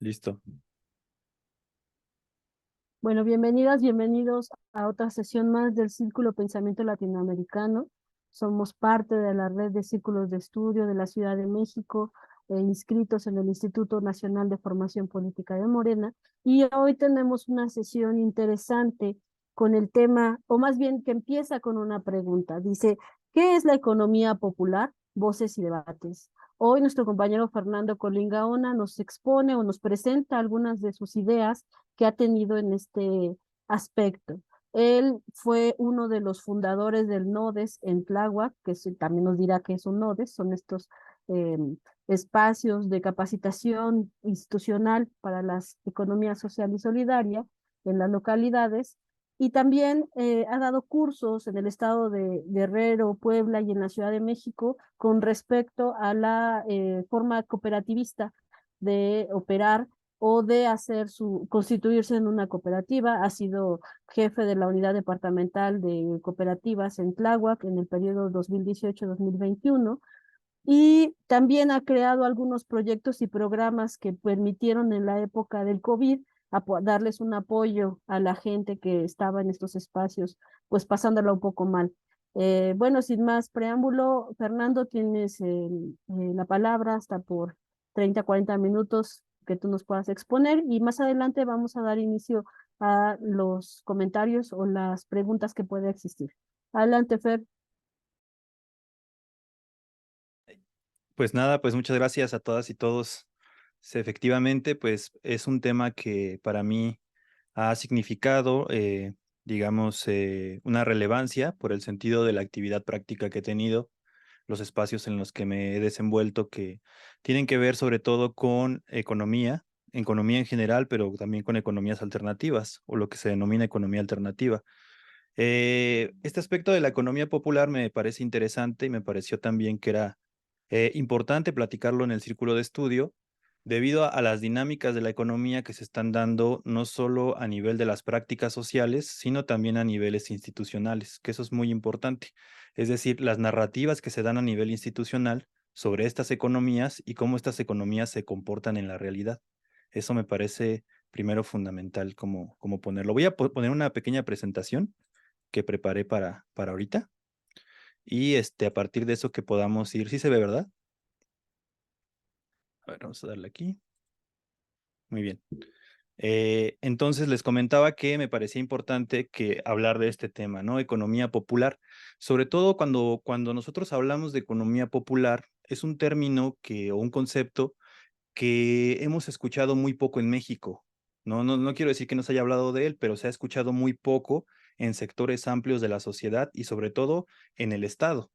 Listo. Bueno, bienvenidas, bienvenidos a otra sesión más del Círculo Pensamiento Latinoamericano. Somos parte de la red de círculos de estudio de la Ciudad de México, inscritos en el Instituto Nacional de Formación Política de Morena. Y hoy tenemos una sesión interesante con el tema, o más bien que empieza con una pregunta. Dice, ¿qué es la economía popular? Voces y debates. Hoy nuestro compañero Fernando Colingaona nos expone o nos presenta algunas de sus ideas que ha tenido en este aspecto. Él fue uno de los fundadores del NODES en Tláhuac, que también nos dirá que es un NODES, son estos eh, espacios de capacitación institucional para las economías social y solidaria en las localidades, y también ha dado cursos en el estado de Guerrero, Puebla y en la Ciudad de México con respecto a la forma cooperativista de operar o de constituirse en una cooperativa. Ha sido jefe de la unidad departamental de cooperativas en Tláhuac en el periodo 2018-2021 y también ha creado algunos proyectos y programas que permitieron en la época del COVID darles un apoyo a la gente que estaba en estos espacios, pues pasándola un poco mal. Bueno, sin más preámbulo, Fernando, tienes la palabra hasta por 30, 40 minutos que tú nos puedas exponer y más adelante vamos a dar inicio a los comentarios o las preguntas que pueda existir. Adelante, Fer. Pues nada, pues muchas gracias a todas y todos. Sí, efectivamente, pues es un tema que para mí ha significado, digamos, una relevancia por el sentido de la actividad práctica que he tenido, los espacios en los que me he desenvuelto que tienen que ver sobre todo con economía en general, pero también con economías alternativas o lo que se denomina economía alternativa. Este aspecto de la economía popular me parece interesante y me pareció también que era importante platicarlo en el círculo de estudio debido a las dinámicas de la economía que se están dando no solo a nivel de las prácticas sociales, sino también a niveles institucionales, que eso es muy importante. Es decir, las narrativas que se dan a nivel institucional sobre estas economías y cómo estas economías se comportan en la realidad. Eso me parece primero fundamental como ponerlo. Voy a poner una pequeña presentación que preparé para ahorita y a partir de eso que podamos ir, sí se ve, ¿verdad? A ver, vamos a darle aquí. Muy bien. Entonces les comentaba que me parecía importante que hablar de este tema, ¿no? Economía popular. Sobre todo cuando nosotros hablamos de economía popular, es un término o un concepto que hemos escuchado muy poco en México. No quiero decir que no se haya hablado de él, pero se ha escuchado muy poco en sectores amplios de la sociedad y sobre todo en el Estado.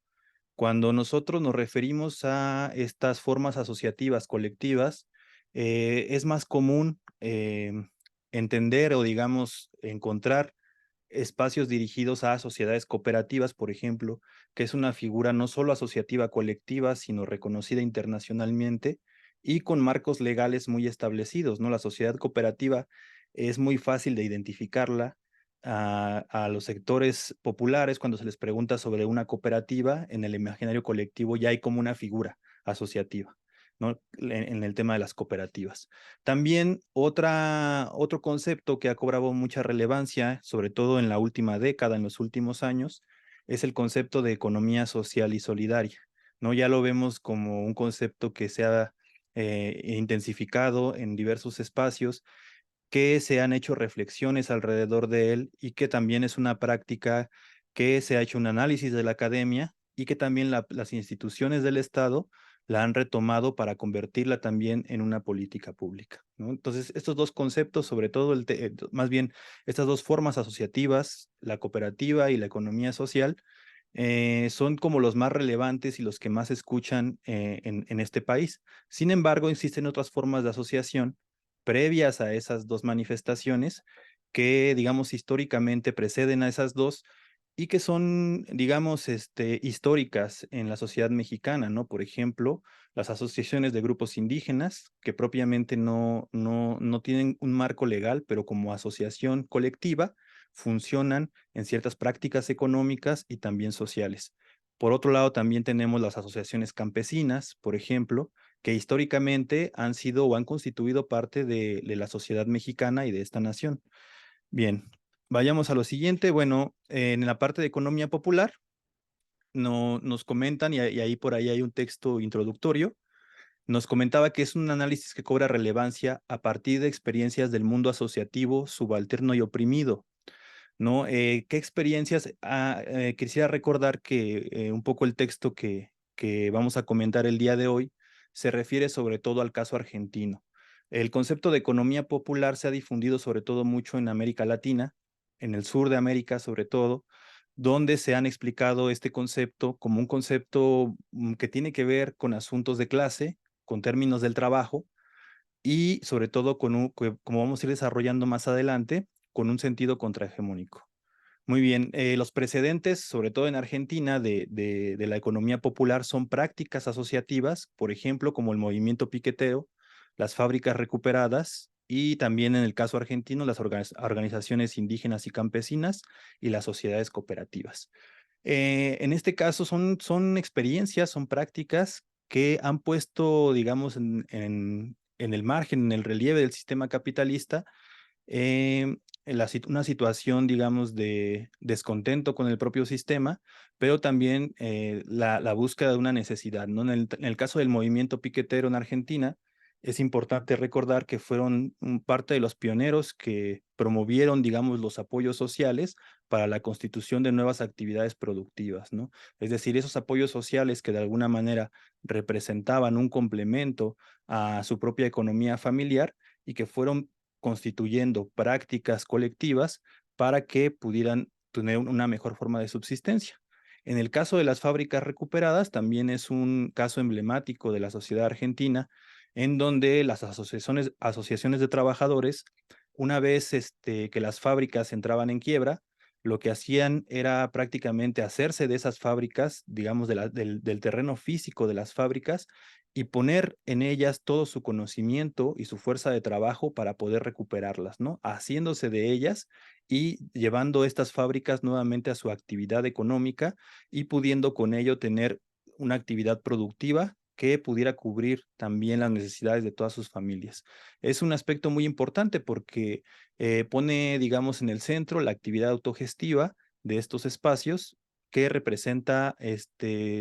Cuando nosotros nos referimos a estas formas asociativas colectivas, es más común entender o, digamos, encontrar espacios dirigidos a sociedades cooperativas, por ejemplo, que es una figura no solo asociativa colectiva, sino reconocida internacionalmente y con marcos legales muy establecidos, ¿no? La sociedad cooperativa es muy fácil de identificarla a los sectores populares cuando se les pregunta sobre una cooperativa, en el imaginario colectivo ya hay como una figura asociativa, ¿no? En el tema de las cooperativas. También otro concepto que ha cobrado mucha relevancia, sobre todo en la última década, en los últimos años, es el concepto de economía social y solidaria, ¿no? Ya lo vemos como un concepto que se ha intensificado en diversos espacios, que se han hecho reflexiones alrededor de él y que también es una práctica que se ha hecho un análisis de la academia y que también las instituciones del Estado la han retomado para convertirla también en una política pública, ¿no? Entonces, estos dos conceptos, sobre todo, más bien estas dos formas asociativas, la cooperativa y la economía social, son como los más relevantes y los que más se escuchan en este país. Sin embargo, existen otras formas de asociación previas a esas dos manifestaciones que, digamos, históricamente preceden a esas dos y que son, digamos, históricas en la sociedad mexicana, ¿no? Por ejemplo, las asociaciones de grupos indígenas, que propiamente no tienen un marco legal, pero como asociación colectiva funcionan en ciertas prácticas económicas y también sociales. Por otro lado, también tenemos las asociaciones campesinas, por ejemplo, que históricamente han sido o han constituido parte de la sociedad mexicana y de esta nación. Bien, vayamos a lo siguiente. Bueno, en la parte de economía popular nos comentan, y ahí por ahí hay un texto introductorio, nos comentaba que es un análisis que cobra relevancia a partir de experiencias del mundo asociativo, subalterno y oprimido, ¿no? ¿Qué experiencias? Quisiera recordar que un poco el texto que vamos a comentar el día de hoy se refiere sobre todo al caso argentino. El concepto de economía popular se ha difundido sobre todo mucho en América Latina, en el sur de América sobre todo, donde se han explicado este concepto como un concepto que tiene que ver con asuntos de clase, con términos del trabajo y sobre todo como vamos a ir desarrollando más adelante, con un sentido contrahegemónico. Muy bien, los precedentes, sobre todo en Argentina, de la economía popular son prácticas asociativas, por ejemplo, como el movimiento piquetero, las fábricas recuperadas y también en el caso argentino, las organizaciones indígenas y campesinas y las sociedades cooperativas. En este caso son experiencias, son prácticas que han puesto, digamos, en el margen, en el relieve del sistema capitalista, una situación, digamos, de descontento con el propio sistema, pero también la búsqueda de una necesidad, ¿no? En el caso del movimiento piquetero en Argentina, es importante recordar que fueron parte de los pioneros que promovieron, digamos, los apoyos sociales para la constitución de nuevas actividades productivas, ¿no? Es decir, esos apoyos sociales que de alguna manera representaban un complemento a su propia economía familiar y que fueron constituyendo prácticas colectivas para que pudieran tener una mejor forma de subsistencia. En el caso de las fábricas recuperadas, también es un caso emblemático de la sociedad argentina, en donde las asociaciones de trabajadores, una vez que las fábricas entraban en quiebra, lo que hacían era prácticamente hacerse de esas fábricas, digamos, del terreno físico de las fábricas, y poner en ellas todo su conocimiento y su fuerza de trabajo para poder recuperarlas, ¿no? Haciéndose de ellas y llevando estas fábricas nuevamente a su actividad económica y pudiendo con ello tener una actividad productiva que pudiera cubrir también las necesidades de todas sus familias. Es un aspecto muy importante porque pone, digamos, en el centro la actividad autogestiva de estos espacios que representa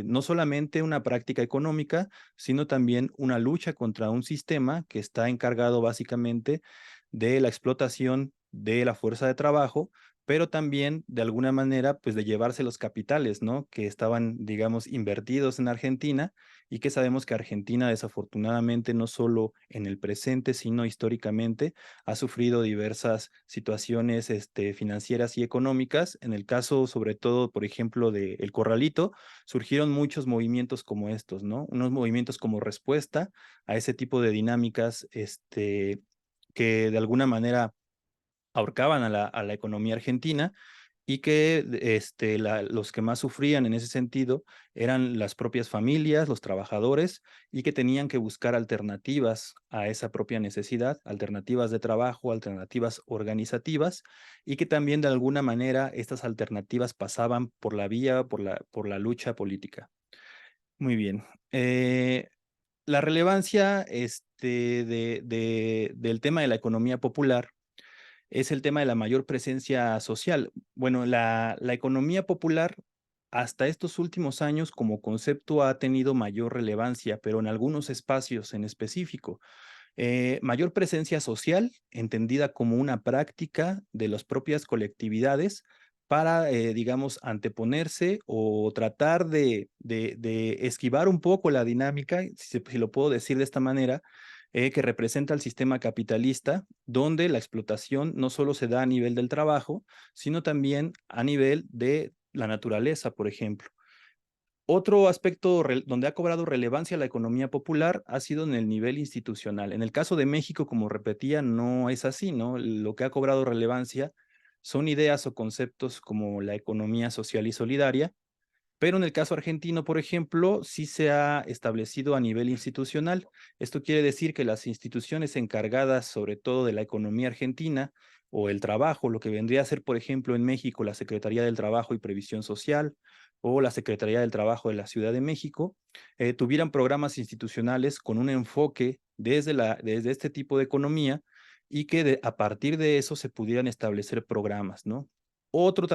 no solamente una práctica económica, sino también una lucha contra un sistema que está encargado básicamente de la explotación de la fuerza de trabajo, pero también de alguna manera, pues de llevarse los capitales, ¿no? Que estaban, digamos, invertidos en Argentina y que sabemos que Argentina desafortunadamente no solo en el presente, sino históricamente ha sufrido diversas situaciones financieras y económicas. En el caso, sobre todo, por ejemplo, de El Corralito, surgieron muchos movimientos como estos, ¿no? Unos movimientos como respuesta a ese tipo de dinámicas, que de alguna manera ahorcaban a la economía argentina y que los que más sufrían en ese sentido eran las propias familias, los trabajadores, y que tenían que buscar alternativas a esa propia necesidad, alternativas de trabajo, alternativas organizativas, y que también de alguna manera estas alternativas pasaban por la vía, por la lucha política. Muy bien. La relevancia del tema de la economía popular es el tema de la mayor presencia social. Bueno, la economía popular hasta estos últimos años como concepto ha tenido mayor relevancia, pero en algunos espacios en específico. Mayor presencia social, entendida como una práctica de las propias colectividades para, digamos, anteponerse o tratar de esquivar un poco la dinámica, si lo puedo decir de esta manera, que representa el sistema capitalista, donde la explotación no solo se da a nivel del trabajo, sino también a nivel de la naturaleza, por ejemplo. Otro aspecto donde ha cobrado relevancia la economía popular ha sido en el nivel institucional. En el caso de México, como repetía, no es así, ¿no? Lo que ha cobrado relevancia son ideas o conceptos como la economía social y solidaria, pero en el caso argentino, por ejemplo, sí se ha establecido a nivel institucional. Esto quiere decir que las instituciones encargadas sobre todo de la economía argentina o el trabajo, lo que vendría a ser, por ejemplo, en México, la Secretaría del Trabajo y Previsión Social, o la Secretaría del Trabajo de la Ciudad de México tuvieran programas institucionales con un enfoque desde este tipo de economía y que a partir de eso se pudieran establecer programas, ¿no? Otro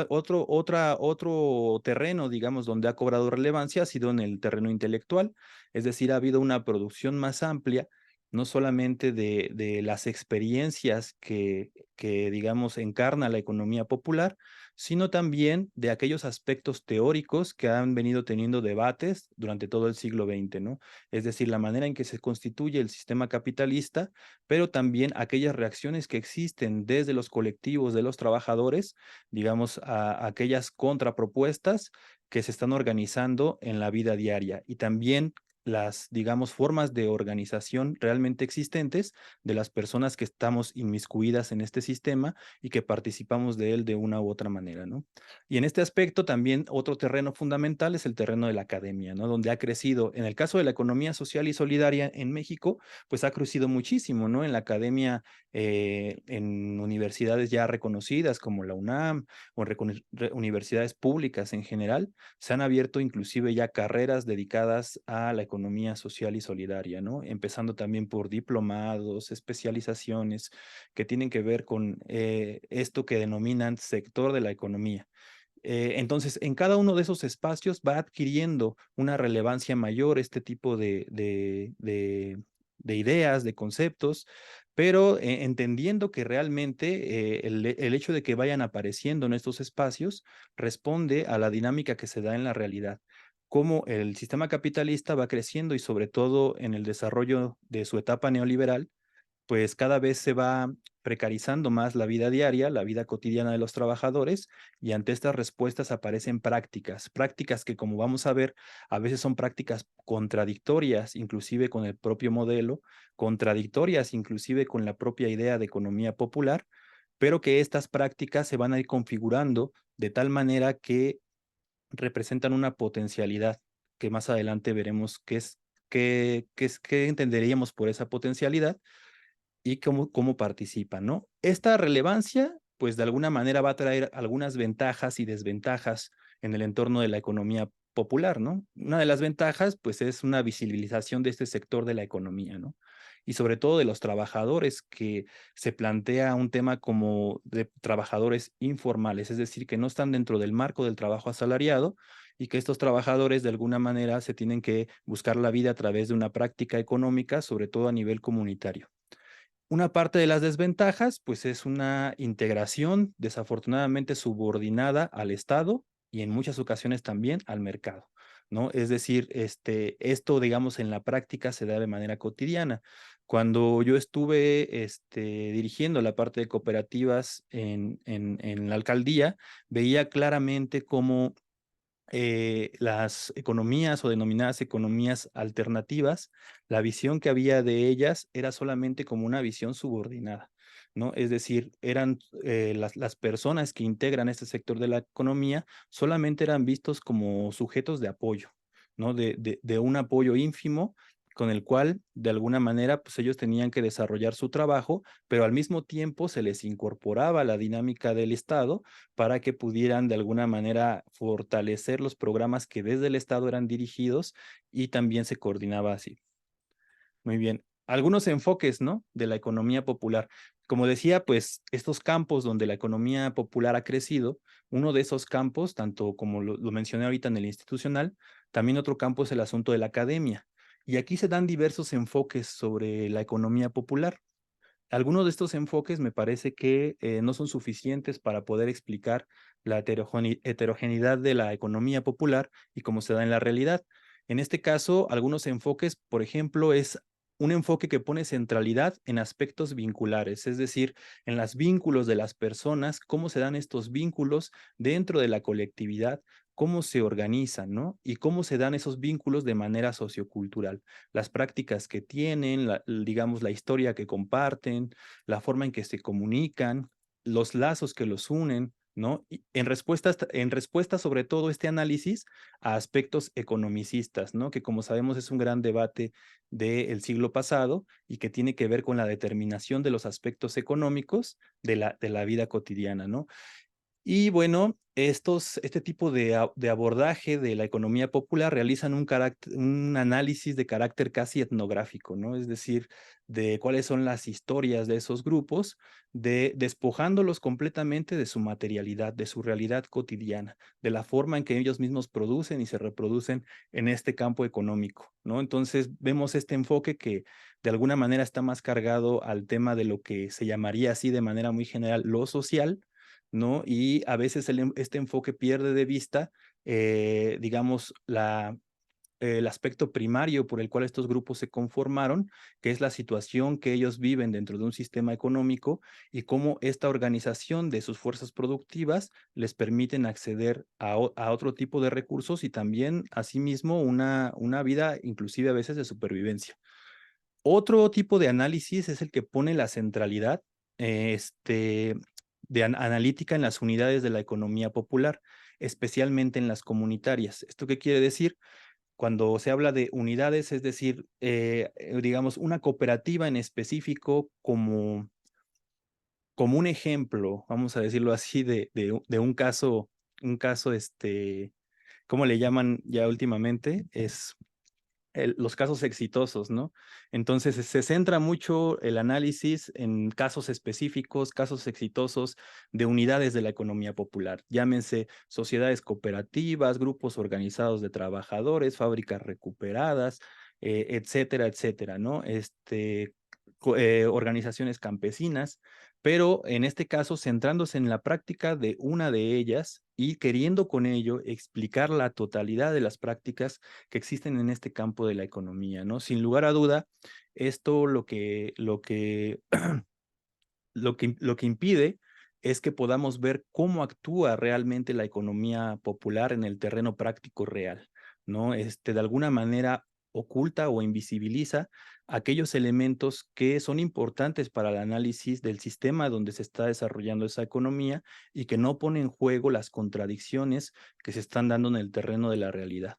terreno, digamos, donde ha cobrado relevancia ha sido en el terreno intelectual, es decir, ha habido una producción más amplia, no solamente de las experiencias que, digamos, encarna la economía popular, sino también de aquellos aspectos teóricos que han venido teniendo debates durante todo el siglo XX, ¿no? Es decir, la manera en que se constituye el sistema capitalista, pero también aquellas reacciones que existen desde los colectivos de los trabajadores, digamos, a aquellas contrapropuestas que se están organizando en la vida diaria y también las, digamos, formas de organización realmente existentes de las personas que estamos inmiscuidas en este sistema y que participamos de él de una u otra manera, ¿no? Y en este aspecto también otro terreno fundamental es el terreno de la academia, ¿no? Donde ha crecido, en el caso de la economía social y solidaria en México, pues ha crecido muchísimo, ¿no? En la academia, en universidades ya reconocidas como la UNAM o en universidades públicas en general, se han abierto inclusive ya carreras dedicadas a la economía social y solidaria, ¿no? Empezando también por diplomados, especializaciones que tienen que ver con esto que denominan sector de la economía. Entonces, en cada uno de esos espacios va adquiriendo una relevancia mayor este tipo de ideas, de conceptos, pero entendiendo que realmente el hecho de que vayan apareciendo en estos espacios responde a la dinámica que se da en la realidad, cómo el sistema capitalista va creciendo y sobre todo en el desarrollo de su etapa neoliberal, pues cada vez se va precarizando más la vida diaria, la vida cotidiana de los trabajadores, y ante estas respuestas aparecen prácticas que, como vamos a ver, a veces son prácticas contradictorias, inclusive con el propio modelo, contradictorias inclusive con la propia idea de economía popular, pero que estas prácticas se van a ir configurando de tal manera que representan una potencialidad que más adelante veremos qué entenderíamos por esa potencialidad y cómo participan, ¿no? Esta relevancia, pues de alguna manera va a traer algunas ventajas y desventajas en el entorno de la economía popular, ¿no? Una de las ventajas, pues es una visibilización de este sector de la economía, ¿no? Y sobre todo de los trabajadores, que se plantea un tema como de trabajadores informales, es decir, que no están dentro del marco del trabajo asalariado y que estos trabajadores de alguna manera se tienen que buscar la vida a través de una práctica económica, sobre todo a nivel comunitario. Una parte de las desventajas, pues es una integración desafortunadamente subordinada al Estado y en muchas ocasiones también al mercado, ¿no? Es decir, esto, digamos, en la práctica se da de manera cotidiana. Cuando yo estuve dirigiendo la parte de cooperativas en la alcaldía, veía claramente cómo las economías o denominadas economías alternativas, la visión que había de ellas era solamente como una visión subordinada, ¿no? Es decir, eran las personas que integran este sector de la economía solamente eran vistos como sujetos de apoyo, ¿no? De un apoyo ínfimo con el cual, de alguna manera, pues ellos tenían que desarrollar su trabajo, pero al mismo tiempo se les incorporaba la dinámica del Estado para que pudieran de alguna manera fortalecer los programas que desde el Estado eran dirigidos y también se coordinaba así. Muy bien. Algunos enfoques, ¿no? De la economía popular. Como decía, pues estos campos donde la economía popular ha crecido, uno de esos campos, tanto como lo mencioné ahorita en el institucional, también otro campo es el asunto de la academia. Y aquí se dan diversos enfoques sobre la economía popular. Algunos de estos enfoques me parece que no son suficientes para poder explicar la heterogeneidad de la economía popular y cómo se da en la realidad. En este caso, algunos enfoques, por ejemplo, es un enfoque que pone centralidad en aspectos vinculares, es decir, en los vínculos de las personas, cómo se dan estos vínculos dentro de la colectividad, cómo se organizan, ¿no? Y cómo se dan esos vínculos de manera sociocultural, las prácticas que tienen, digamos, la historia que comparten, la forma en que se comunican, los lazos que los unen, ¿no? Y en respuesta sobre todo este análisis a aspectos economicistas, ¿no? Que como sabemos es un gran debate del siglo pasado y que tiene que ver con la determinación de los aspectos económicos de la vida cotidiana, ¿no? Y bueno, este tipo de abordaje de la economía popular realizan un análisis de carácter casi etnográfico, ¿no? Es decir, de cuáles son las historias de esos grupos, despojándolos completamente de su materialidad, de su realidad cotidiana, de la forma en que ellos mismos producen y se reproducen en este campo económico, ¿no? Entonces vemos este enfoque que de alguna manera está más cargado al tema de lo que se llamaría así de manera muy general lo social, ¿no? Y a veces este enfoque pierde de vista, digamos, el aspecto primario por el cual estos grupos se conformaron, que es la situación que ellos viven dentro de un sistema económico y cómo esta organización de sus fuerzas productivas les permiten acceder a otro tipo de recursos y también, asimismo, una vida inclusive a veces de supervivencia. Otro tipo de análisis es el que pone la centralidad de analítica en las unidades de la economía popular, especialmente en las comunitarias. ¿Esto qué quiere decir? Cuando se habla de unidades, es decir, digamos, una cooperativa en específico como un ejemplo, vamos a decirlo así, de un caso, ¿cómo le llaman ya últimamente? Es los casos exitosos, ¿no? Entonces se centra mucho el análisis en casos específicos, casos exitosos de unidades de la economía popular, llámense sociedades cooperativas, grupos organizados de trabajadores, fábricas recuperadas, etcétera, etcétera, ¿no? Organizaciones campesinas, pero en este caso centrándose en la práctica de una de ellas y queriendo con ello explicar la totalidad de las prácticas que existen en este campo de la economía, ¿no? Sin lugar a duda, esto lo que impide es que podamos ver cómo actúa realmente la economía popular en el terreno práctico real, ¿no? De alguna manera oculta o invisibiliza aquellos elementos que son importantes para el análisis del sistema donde se está desarrollando esa economía y que no pone en juego las contradicciones que se están dando en el terreno de la realidad.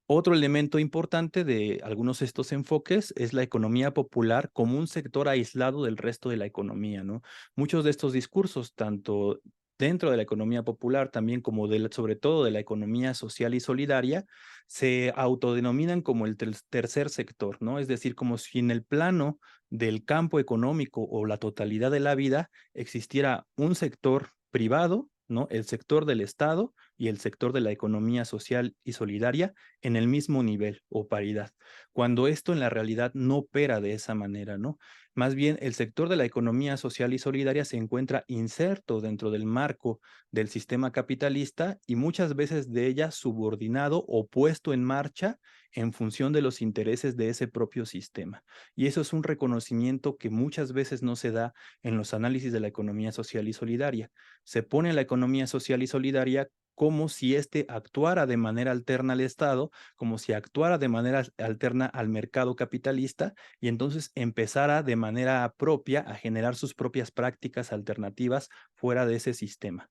Otro elemento importante de algunos de estos enfoques es la economía popular como un sector aislado del resto de la economía, ¿no? Muchos de estos discursos, tanto dentro de la economía popular, también como sobre todo de la economía social y solidaria, se autodenominan como el tercer sector, ¿no? Es decir, como si en el plano del campo económico o la totalidad de la vida existiera un sector privado, ¿no? El sector del Estado y el sector de la economía social y solidaria en el mismo nivel o paridad, cuando esto en la realidad no opera de esa manera, ¿no? Más bien, el sector de la economía social y solidaria se encuentra inserto dentro del marco del sistema capitalista y muchas veces de ella subordinado o puesto en marcha en función de los intereses de ese propio sistema. Y eso es un reconocimiento que muchas veces no se da en los análisis de la economía social y solidaria. Se pone la economía social y solidaria como si éste actuara de manera alterna al Estado, como si actuara de manera alterna al mercado capitalista y entonces empezara de manera propia a generar sus propias prácticas alternativas fuera de ese sistema.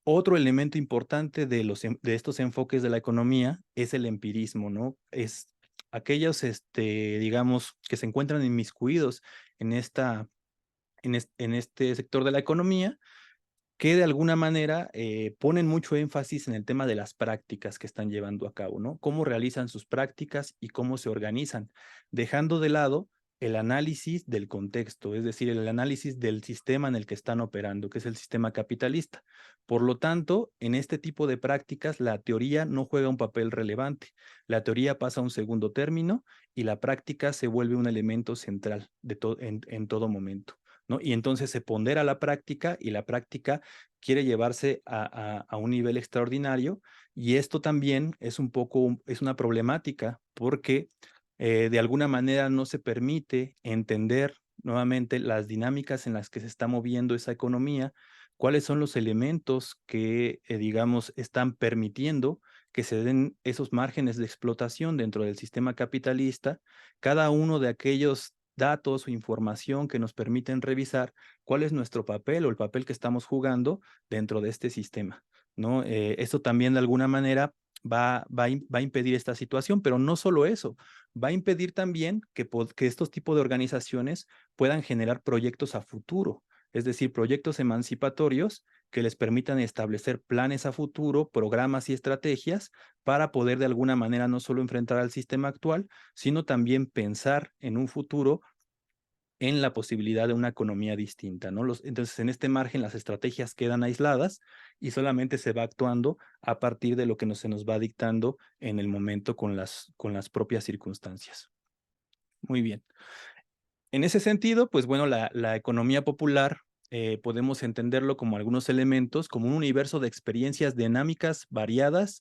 Otro elemento importante de estos enfoques de la economía es el empirismo, ¿no? Es aquellos, digamos, que se encuentran inmiscuidos en en este sector de la economía que de alguna manera ponen mucho énfasis en el tema de las prácticas que están llevando a cabo, ¿no? Cómo realizan sus prácticas y cómo se organizan, dejando de lado el análisis del contexto, es decir, el análisis del sistema en el que están operando, que es el sistema capitalista. Por lo tanto, en este tipo de prácticas, la teoría no juega un papel relevante. La teoría pasa a un segundo término y la práctica se vuelve un elemento central en todo momento, ¿no? Y entonces se pondera la práctica y la práctica quiere llevarse a un nivel extraordinario y esto también es es una problemática porque de alguna manera no se permite entender nuevamente las dinámicas en las que se está moviendo esa economía, cuáles son los elementos que, digamos, están permitiendo que se den esos márgenes de explotación dentro del sistema capitalista, cada uno de aquellos datos o información que nos permiten revisar cuál es nuestro papel o el papel que estamos jugando dentro de este sistema, ¿no? Esto también de alguna manera va a impedir esta situación, pero no solo eso, va a impedir también que estos tipos de organizaciones puedan generar proyectos a futuro, es decir, proyectos emancipatorios que les permitan establecer planes a futuro, programas y estrategias para poder de alguna manera no solo enfrentar al sistema actual, sino también pensar en un futuro en la posibilidad de una economía distinta, ¿no? Entonces, en este margen, las estrategias quedan aisladas y solamente se va actuando a partir de lo que se nos va dictando en el momento con las propias circunstancias. Muy bien. En ese sentido, pues bueno, la economía popular podemos entenderlo como algunos elementos, como un universo de experiencias dinámicas, variadas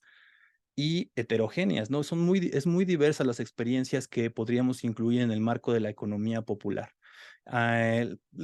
y heterogéneas, ¿no? Es muy diversas las experiencias que podríamos incluir en el marco de la economía popular.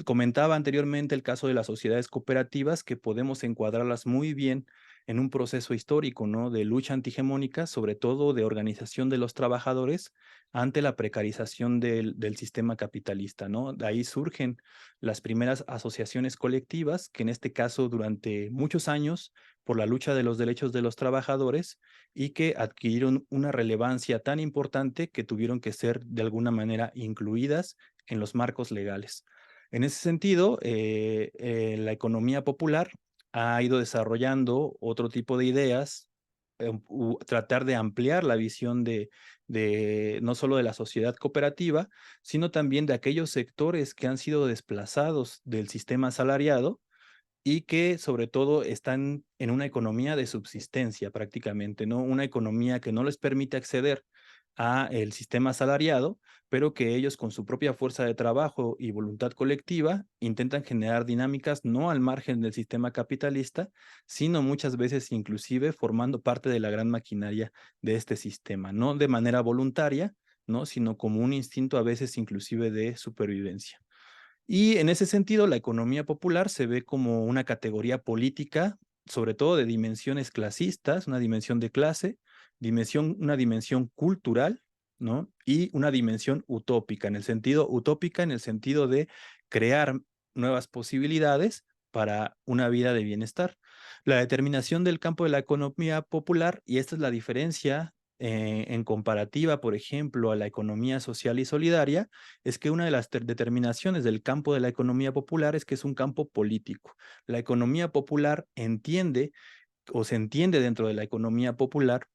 Comentaba anteriormente el caso de las sociedades cooperativas, que podemos encuadrarlas muy bien en un proceso histórico, ¿no? De lucha antihegemónica, sobre todo de organización de los trabajadores ante la precarización del sistema capitalista, ¿no? De ahí surgen las primeras asociaciones colectivas, que en este caso durante muchos años, por la lucha de los derechos de los trabajadores, y que adquirieron una relevancia tan importante que tuvieron que ser de alguna manera incluidas en los marcos legales. En ese sentido, la economía popular ha ido desarrollando otro tipo de ideas, tratar de ampliar la visión de no solo de la sociedad cooperativa, sino también de aquellos sectores que han sido desplazados del sistema asalariado y que sobre todo están en una economía de subsistencia prácticamente, ¿no? Una economía que no les permite acceder a el sistema asalariado, pero que ellos con su propia fuerza de trabajo y voluntad colectiva intentan generar dinámicas no al margen del sistema capitalista, sino muchas veces inclusive formando parte de la gran maquinaria de este sistema, no de manera voluntaria, ¿no? Sino como un instinto a veces inclusive de supervivencia. Y en ese sentido, la economía popular se ve como una categoría política, sobre todo de dimensiones clasistas, una dimensión de clase, una dimensión cultural, ¿no? Y una dimensión utópica, en el sentido de crear nuevas posibilidades para una vida de bienestar. La determinación del campo de la economía popular, y esta es la diferencia en comparativa, por ejemplo, a la economía social y solidaria, es que una de las determinaciones del campo de la economía popular es que es un campo político. La economía popular entiende o se entiende dentro de la economía popular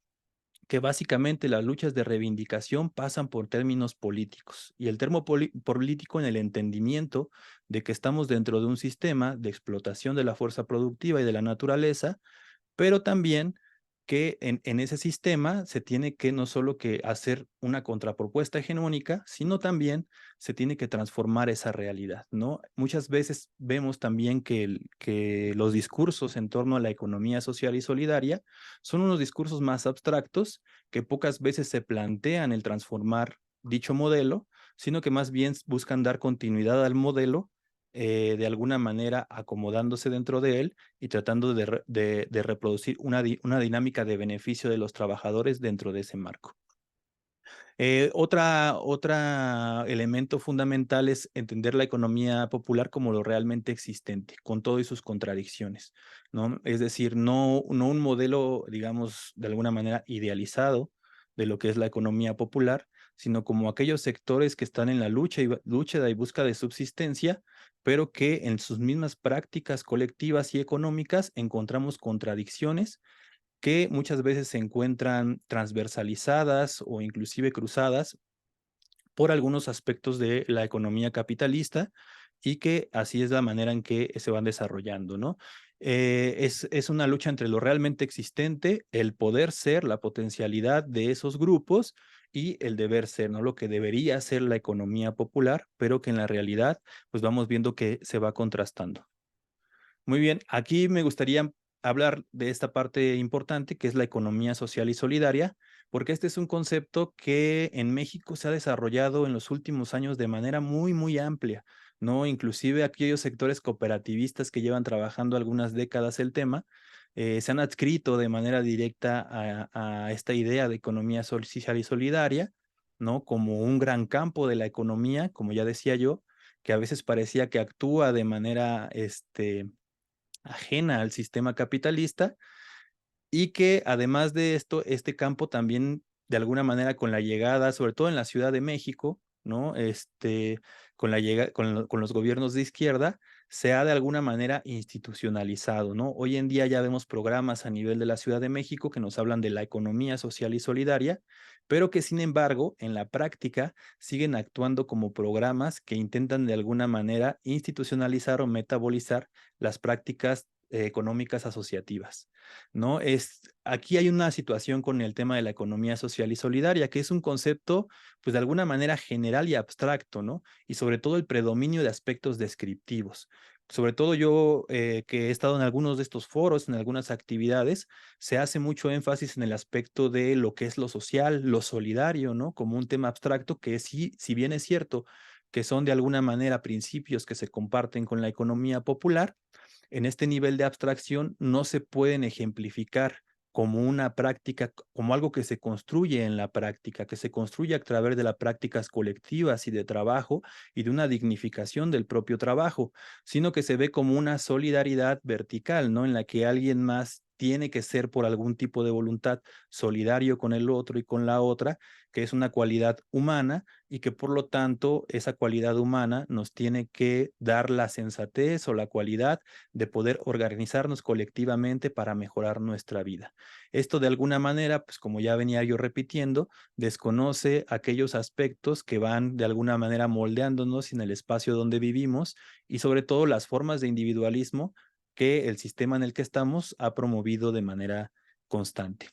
que básicamente las luchas de reivindicación pasan por términos políticos y el termo político en el entendimiento de que estamos dentro de un sistema de explotación de la fuerza productiva y de la naturaleza, pero también que en ese sistema se tiene que no solo que hacer una contrapropuesta hegemónica, sino también se tiene que transformar esa realidad, ¿no? Muchas veces vemos también que los discursos en torno a la economía social y solidaria son unos discursos más abstractos que pocas veces se plantean el transformar dicho modelo, sino que más bien buscan dar continuidad al modelo de alguna manera acomodándose dentro de él y tratando de reproducir una dinámica de beneficio de los trabajadores dentro de ese marco. Otra elemento fundamental es entender la economía popular como lo realmente existente, con todas sus contradicciones, ¿no? Es decir, no un modelo, digamos, de alguna manera idealizado de lo que es la economía popular, sino como aquellos sectores que están en la lucha y busca de subsistencia, pero que en sus mismas prácticas colectivas y económicas encontramos contradicciones que muchas veces se encuentran transversalizadas o inclusive cruzadas por algunos aspectos de la economía capitalista y que así es la manera en que se van desarrollando, ¿no? Es una lucha entre lo realmente existente, el poder ser, la potencialidad de esos grupos y el deber ser, ¿no? Lo que debería ser la economía popular, pero que en la realidad pues vamos viendo que se va contrastando. Muy bien, aquí me gustaría hablar de esta parte importante que es la economía social y solidaria, porque este es un concepto que en México se ha desarrollado en los últimos años de manera muy, muy amplia, ¿no? Inclusive aquellos sectores cooperativistas que llevan trabajando algunas décadas el tema, se han adscrito de manera directa a esta idea de economía social y solidaria, ¿no? Como un gran campo de la economía, como ya decía yo, que a veces parecía que actúa de manera, ajena al sistema capitalista y que además de esto, este campo también de alguna manera con la llegada, sobre todo en la Ciudad de México, ¿no? Con la con los gobiernos de izquierda, se ha de alguna manera institucionalizado, ¿no? Hoy en día ya vemos programas a nivel de la Ciudad de México que nos hablan de la economía social y solidaria, pero que sin embargo, en la práctica, siguen actuando como programas que intentan de alguna manera institucionalizar o metabolizar las prácticas económicas asociativas, ¿no? Aquí hay una situación con el tema de la economía social y solidaria, que es un concepto, pues de alguna manera general y abstracto, ¿no? Y sobre todo el predominio de aspectos descriptivos. Sobre todo yo que he estado en algunos de estos foros, en algunas actividades, se hace mucho énfasis en el aspecto de lo que es lo social, lo solidario, ¿no? Como un tema abstracto que sí, si bien es cierto que son de alguna manera principios que se comparten con la economía popular, en este nivel de abstracción no se pueden ejemplificar como una práctica, como algo que se construye en la práctica, que se construye a través de las prácticas colectivas y de trabajo y de una dignificación del propio trabajo, sino que se ve como una solidaridad vertical, ¿no? En la que alguien más tiene que ser por algún tipo de voluntad solidario con el otro y con la otra, que es una cualidad humana y que por lo tanto esa cualidad humana nos tiene que dar la sensatez o la cualidad de poder organizarnos colectivamente para mejorar nuestra vida. Esto de alguna manera, pues como ya venía yo repitiendo, desconoce aquellos aspectos que van de alguna manera moldeándonos en el espacio donde vivimos y sobre todo las formas de individualismo que el sistema en el que estamos ha promovido de manera constante.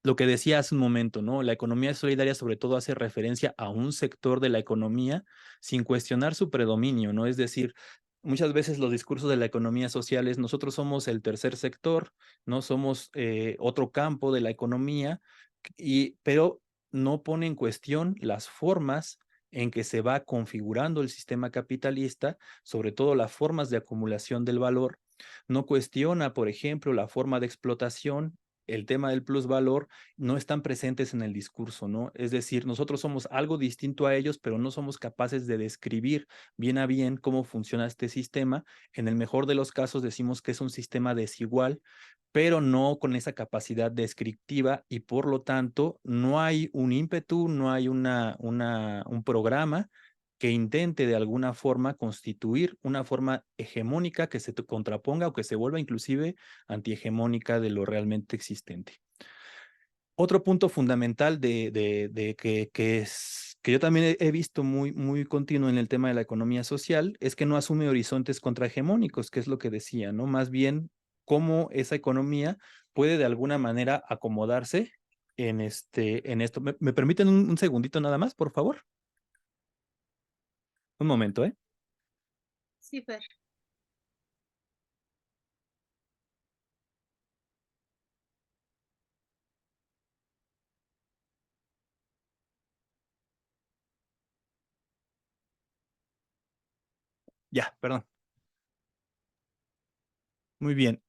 Lo que decía hace un momento, ¿no? La economía solidaria sobre todo hace referencia a un sector de la economía sin cuestionar su predominio, ¿no? Es decir, muchas veces los discursos de la economía social es nosotros somos el tercer sector, no somos otro campo de la economía, pero no pone en cuestión las formas en que se va configurando el sistema capitalista, sobre todo las formas de acumulación del valor. No cuestiona, por ejemplo, la forma de explotación, el tema del plusvalor, no están presentes en el discurso, ¿no? Es decir, nosotros somos algo distinto a ellos, pero no somos capaces de describir bien a bien cómo funciona este sistema. En el mejor de los casos decimos que es un sistema desigual, pero no con esa capacidad descriptiva y por lo tanto no hay un ímpetu, no hay un programa que intente de alguna forma constituir una forma hegemónica que se contraponga o que se vuelva inclusive antihegemónica de lo realmente existente. Otro punto fundamental que yo también he visto muy continuo en el tema de la economía social es que no asume horizontes contrahegemónicos, que es lo que decía, ¿no? Más bien, cómo esa economía puede de alguna manera acomodarse en esto. ¿Me permiten un segundito nada más, por favor? Un momento, ¿eh? Sí, Fer. Ya, perdón. Muy bien.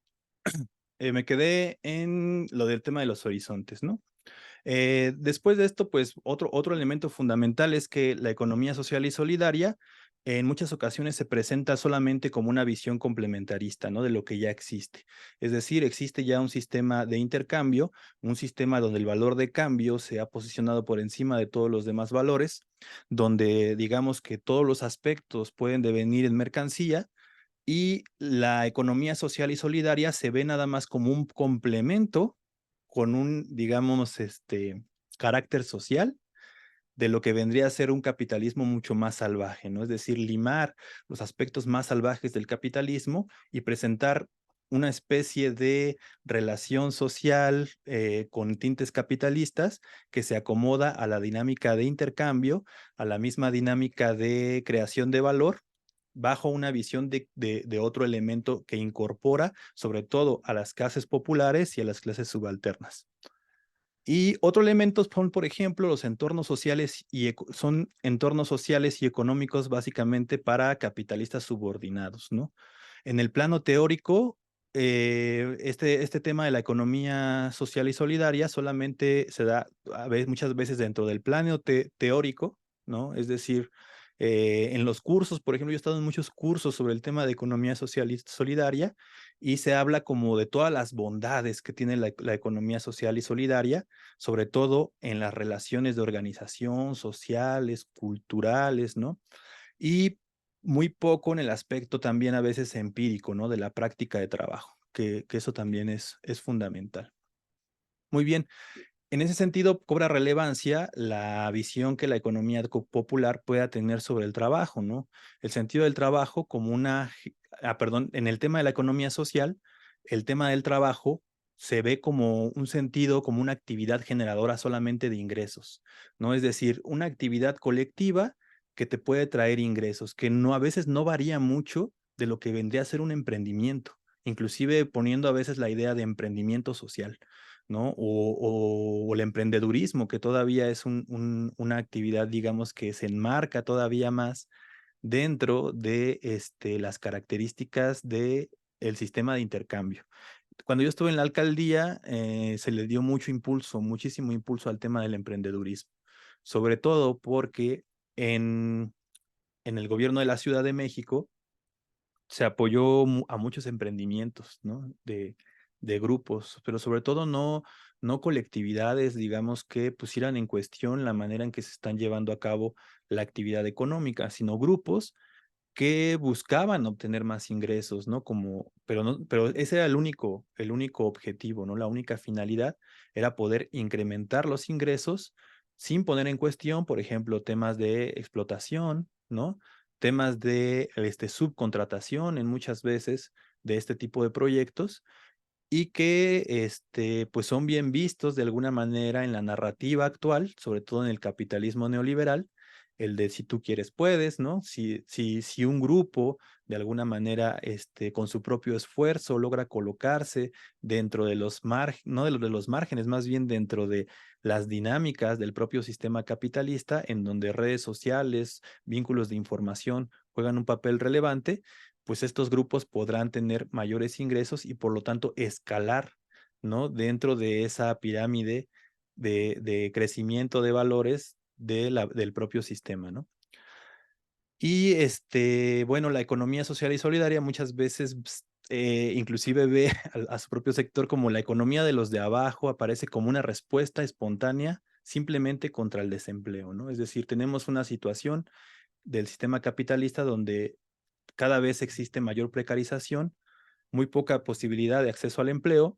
Me quedé en lo del tema de los horizontes, ¿no? Después de esto, pues otro elemento fundamental es que la economía social y solidaria en muchas ocasiones se presenta solamente como una visión complementarista, ¿no? De lo que ya existe. Es decir, existe ya un sistema de intercambio, un sistema donde el valor de cambio se ha posicionado por encima de todos los demás valores, donde digamos que todos los aspectos pueden devenir en mercancía y la economía social y solidaria se ve nada más como un complemento con un, digamos, carácter social de lo que vendría a ser un capitalismo mucho más salvaje, ¿no? Es decir, limar los aspectos más salvajes del capitalismo y presentar una especie de relación social con tintes capitalistas que se acomoda a la dinámica de intercambio, a la misma dinámica de creación de valor bajo una visión de otro elemento que incorpora sobre todo a las clases populares y a las clases subalternas. Y otro elemento son, por ejemplo, los entornos sociales son entornos sociales y económicos básicamente para capitalistas subordinados, ¿no? En el plano teórico, este tema de la economía social y solidaria solamente se da muchas veces dentro del plano teórico, ¿no? Es decir, En los cursos, por ejemplo, yo he estado en muchos cursos sobre el tema de economía social y solidaria y se habla como de todas las bondades que tiene la economía social y solidaria, sobre todo en las relaciones de organización, sociales, culturales, ¿no? Y muy poco en el aspecto también a veces empírico, ¿no? De la práctica de trabajo, que eso también es fundamental. Muy bien. En ese sentido, cobra relevancia la visión que la economía popular pueda tener sobre el trabajo, ¿no? El sentido del trabajo como perdón, en el tema de la economía social, el tema del trabajo se ve como un sentido, como una actividad generadora solamente de ingresos, ¿no? Es decir, una actividad colectiva que te puede traer ingresos, que no, a veces no varía mucho de lo que vendría a ser un emprendimiento, inclusive poniendo a veces la idea de emprendimiento social, ¿no? O el emprendedurismo, que todavía es una actividad, digamos, que se enmarca todavía más dentro de las características del sistema de intercambio. Cuando yo estuve en la alcaldía, se le dio mucho impulso, muchísimo impulso al tema del emprendedurismo, sobre todo porque en el gobierno de la Ciudad de México se apoyó a muchos emprendimientos, ¿no? De grupos, pero sobre todo no colectividades, digamos, que pusieran en cuestión la manera en que se están llevando a cabo la actividad económica, sino grupos que buscaban obtener más ingresos, ¿no? Pero ese era el único objetivo, ¿no? La única finalidad era poder incrementar los ingresos sin poner en cuestión, por ejemplo, temas de explotación, ¿no? Temas de subcontratación en muchas veces de este tipo de proyectos y que pues son bien vistos de alguna manera en la narrativa actual, sobre todo en el capitalismo neoliberal, el de si tú quieres puedes, ¿no? Si un grupo de alguna manera con su propio esfuerzo logra colocarse dentro de los márgenes, no de los márgenes, más bien dentro de las dinámicas del propio sistema capitalista, en donde redes sociales, vínculos de información juegan un papel relevante, pues estos grupos podrán tener mayores ingresos y por lo tanto escalar, ¿no? Dentro de esa pirámide de crecimiento de valores del propio sistema, ¿no? Y bueno, la economía social y solidaria muchas veces inclusive ve a su propio sector como la economía de los de abajo, aparece como una respuesta espontánea simplemente contra el desempleo, ¿no? Es decir, tenemos una situación del sistema capitalista donde cada vez existe mayor precarización, muy poca posibilidad de acceso al empleo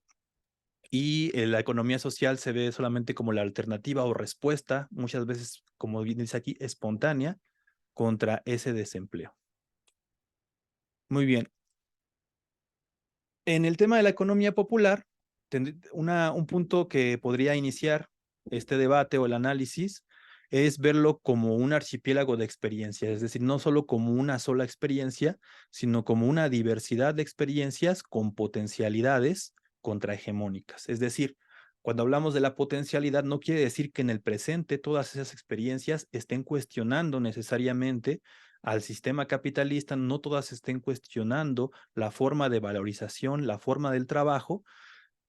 y la economía social se ve solamente como la alternativa o respuesta, muchas veces, como bien dice aquí, espontánea contra ese desempleo. Muy bien. En el tema de la economía popular, un punto que podría iniciar este debate o el análisis es verlo como un archipiélago de experiencias, es decir, no solo como una sola experiencia, sino como una diversidad de experiencias con potencialidades contrahegemónicas. Es decir, cuando hablamos de la potencialidad, no quiere decir que en el presente todas esas experiencias estén cuestionando necesariamente al sistema capitalista, no todas estén cuestionando la forma de valorización, la forma del trabajo,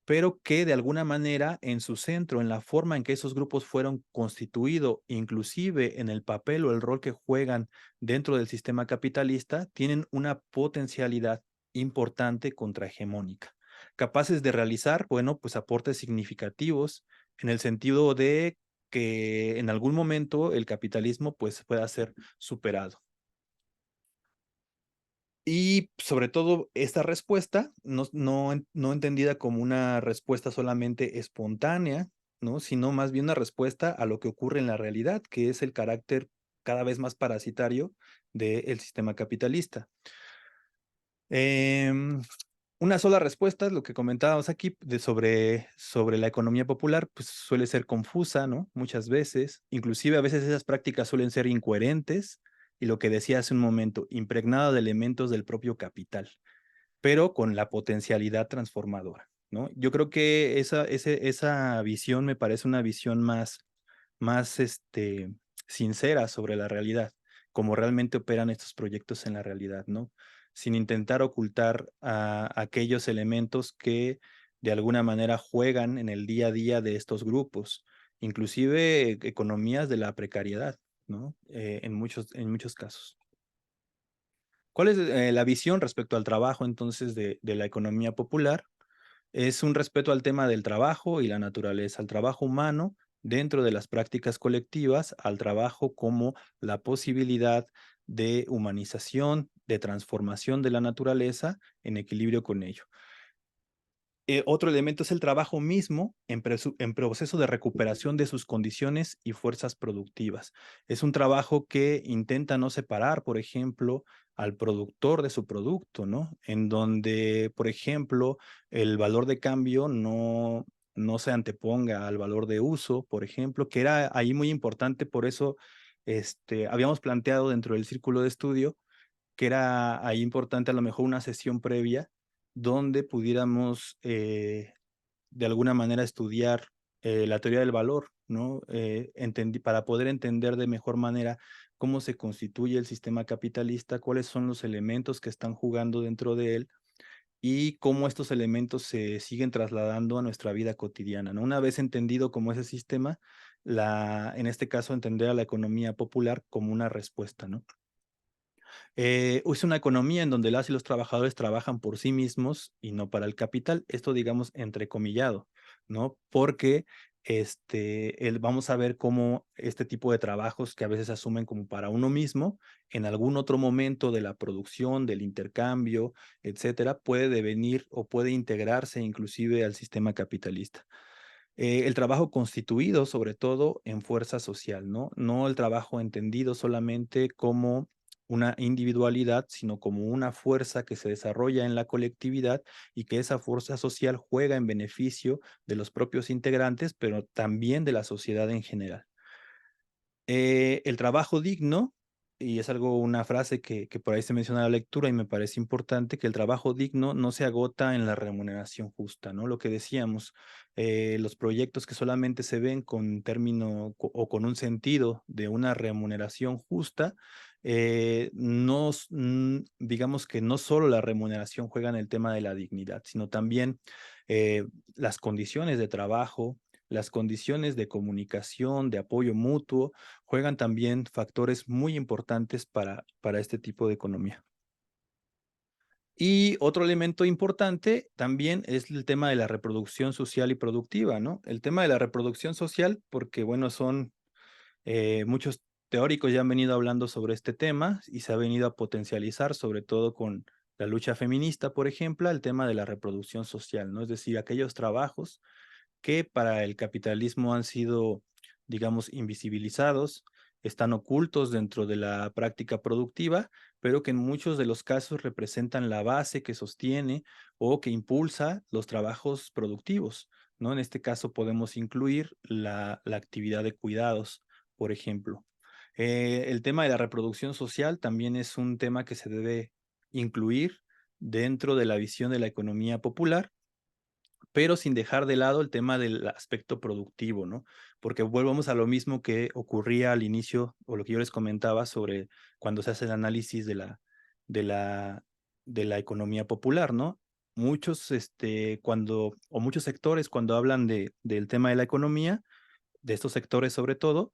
pero que de alguna manera en su centro, en la forma en que esos grupos fueron constituidos, inclusive en el papel o el rol que juegan dentro del sistema capitalista, tienen una potencialidad importante contrahegemónica, capaces de realizar, bueno, pues aportes significativos en el sentido de que en algún momento el capitalismo pues pueda ser superado. Y sobre todo esta respuesta, no entendida como una respuesta solamente espontánea, ¿no? Sino más bien una respuesta a lo que ocurre en la realidad, que es el carácter cada vez más parasitario del sistema capitalista. Una sola respuesta, lo que comentábamos aquí sobre la economía popular, pues suele ser confusa, ¿no? Muchas veces, inclusive a veces esas prácticas suelen ser incoherentes y lo que decía hace un momento, impregnada de elementos del propio capital, pero con la potencialidad transformadora, ¿no? Yo creo que esa visión me parece una visión más sincera sobre la realidad, cómo realmente operan estos proyectos en la realidad, ¿no? Sin intentar ocultar aquellos elementos que de alguna manera juegan en el día a día de estos grupos, inclusive economías de la precariedad, ¿no? En muchos casos. ¿Cuál es la visión respecto al trabajo entonces de la economía popular? Es un respeto al tema del trabajo y la naturaleza, al trabajo humano dentro de las prácticas colectivas, al trabajo como la posibilidad de humanización, de transformación de la naturaleza en equilibrio con ello. Otro elemento es el trabajo mismo en proceso de recuperación de sus condiciones y fuerzas productivas. Es un trabajo que intenta no separar, por ejemplo, al productor de su producto, ¿no? En donde, por ejemplo, el valor de cambio no se anteponga al valor de uso, por ejemplo, que era ahí muy importante, por eso habíamos planteado dentro del círculo de estudio que era ahí importante a lo mejor una sesión previa donde pudiéramos de alguna manera estudiar la teoría del valor, ¿no? Para poder entender de mejor manera cómo se constituye el sistema capitalista, cuáles son los elementos que están jugando dentro de él y cómo estos elementos se siguen trasladando a nuestra vida cotidiana, ¿no? Una vez entendido cómo ese sistema, en este caso entender a la economía popular como una respuesta, ¿no? Es una economía en donde las y los trabajadores trabajan por sí mismos y no para el capital. Esto, digamos, entrecomillado, ¿no? Porque vamos a ver cómo este tipo de trabajos que a veces se asumen como para uno mismo, en algún otro momento de la producción, del intercambio, etcétera, puede devenir o puede integrarse inclusive al sistema capitalista. El trabajo constituido, sobre todo, en fuerza social, ¿no? No el trabajo entendido solamente como una individualidad, sino como una fuerza que se desarrolla en la colectividad y que esa fuerza social juega en beneficio de los propios integrantes, pero también de la sociedad en general. El trabajo digno, y es una frase que por ahí se menciona en la lectura y me parece importante, que el trabajo digno no se agota en la remuneración justa, ¿no? Lo que decíamos, los proyectos que solamente se ven con término o con un sentido de una remuneración justa, digamos que no solo la remuneración juega en el tema de la dignidad, sino también eh, las condiciones de trabajo, las condiciones de comunicación, de apoyo mutuo, juegan también factores muy importantes para este tipo de economía. Y otro elemento importante también es el tema de la reproducción social y productiva, ¿no? El tema de la reproducción social, porque bueno, muchos teóricos ya han venido hablando sobre este tema y se ha venido a potencializar, sobre todo con la lucha feminista, por ejemplo, el tema de la reproducción social, ¿no? Es decir, aquellos trabajos que para el capitalismo han sido, digamos, invisibilizados, están ocultos dentro de la práctica productiva, pero que en muchos de los casos representan la base que sostiene o que impulsa los trabajos productivos, ¿no? En este caso podemos incluir la actividad de cuidados, por ejemplo. El tema de la reproducción social también es un tema que se debe incluir dentro de la visión de la economía popular, pero sin dejar de lado el tema del aspecto productivo, ¿no? Porque volvemos a lo mismo que ocurría al inicio, o lo que yo les comentaba sobre cuando se hace el análisis de la, de la economía popular, ¿no? Muchos, muchos sectores cuando hablan del tema de la economía, de estos sectores sobre todo,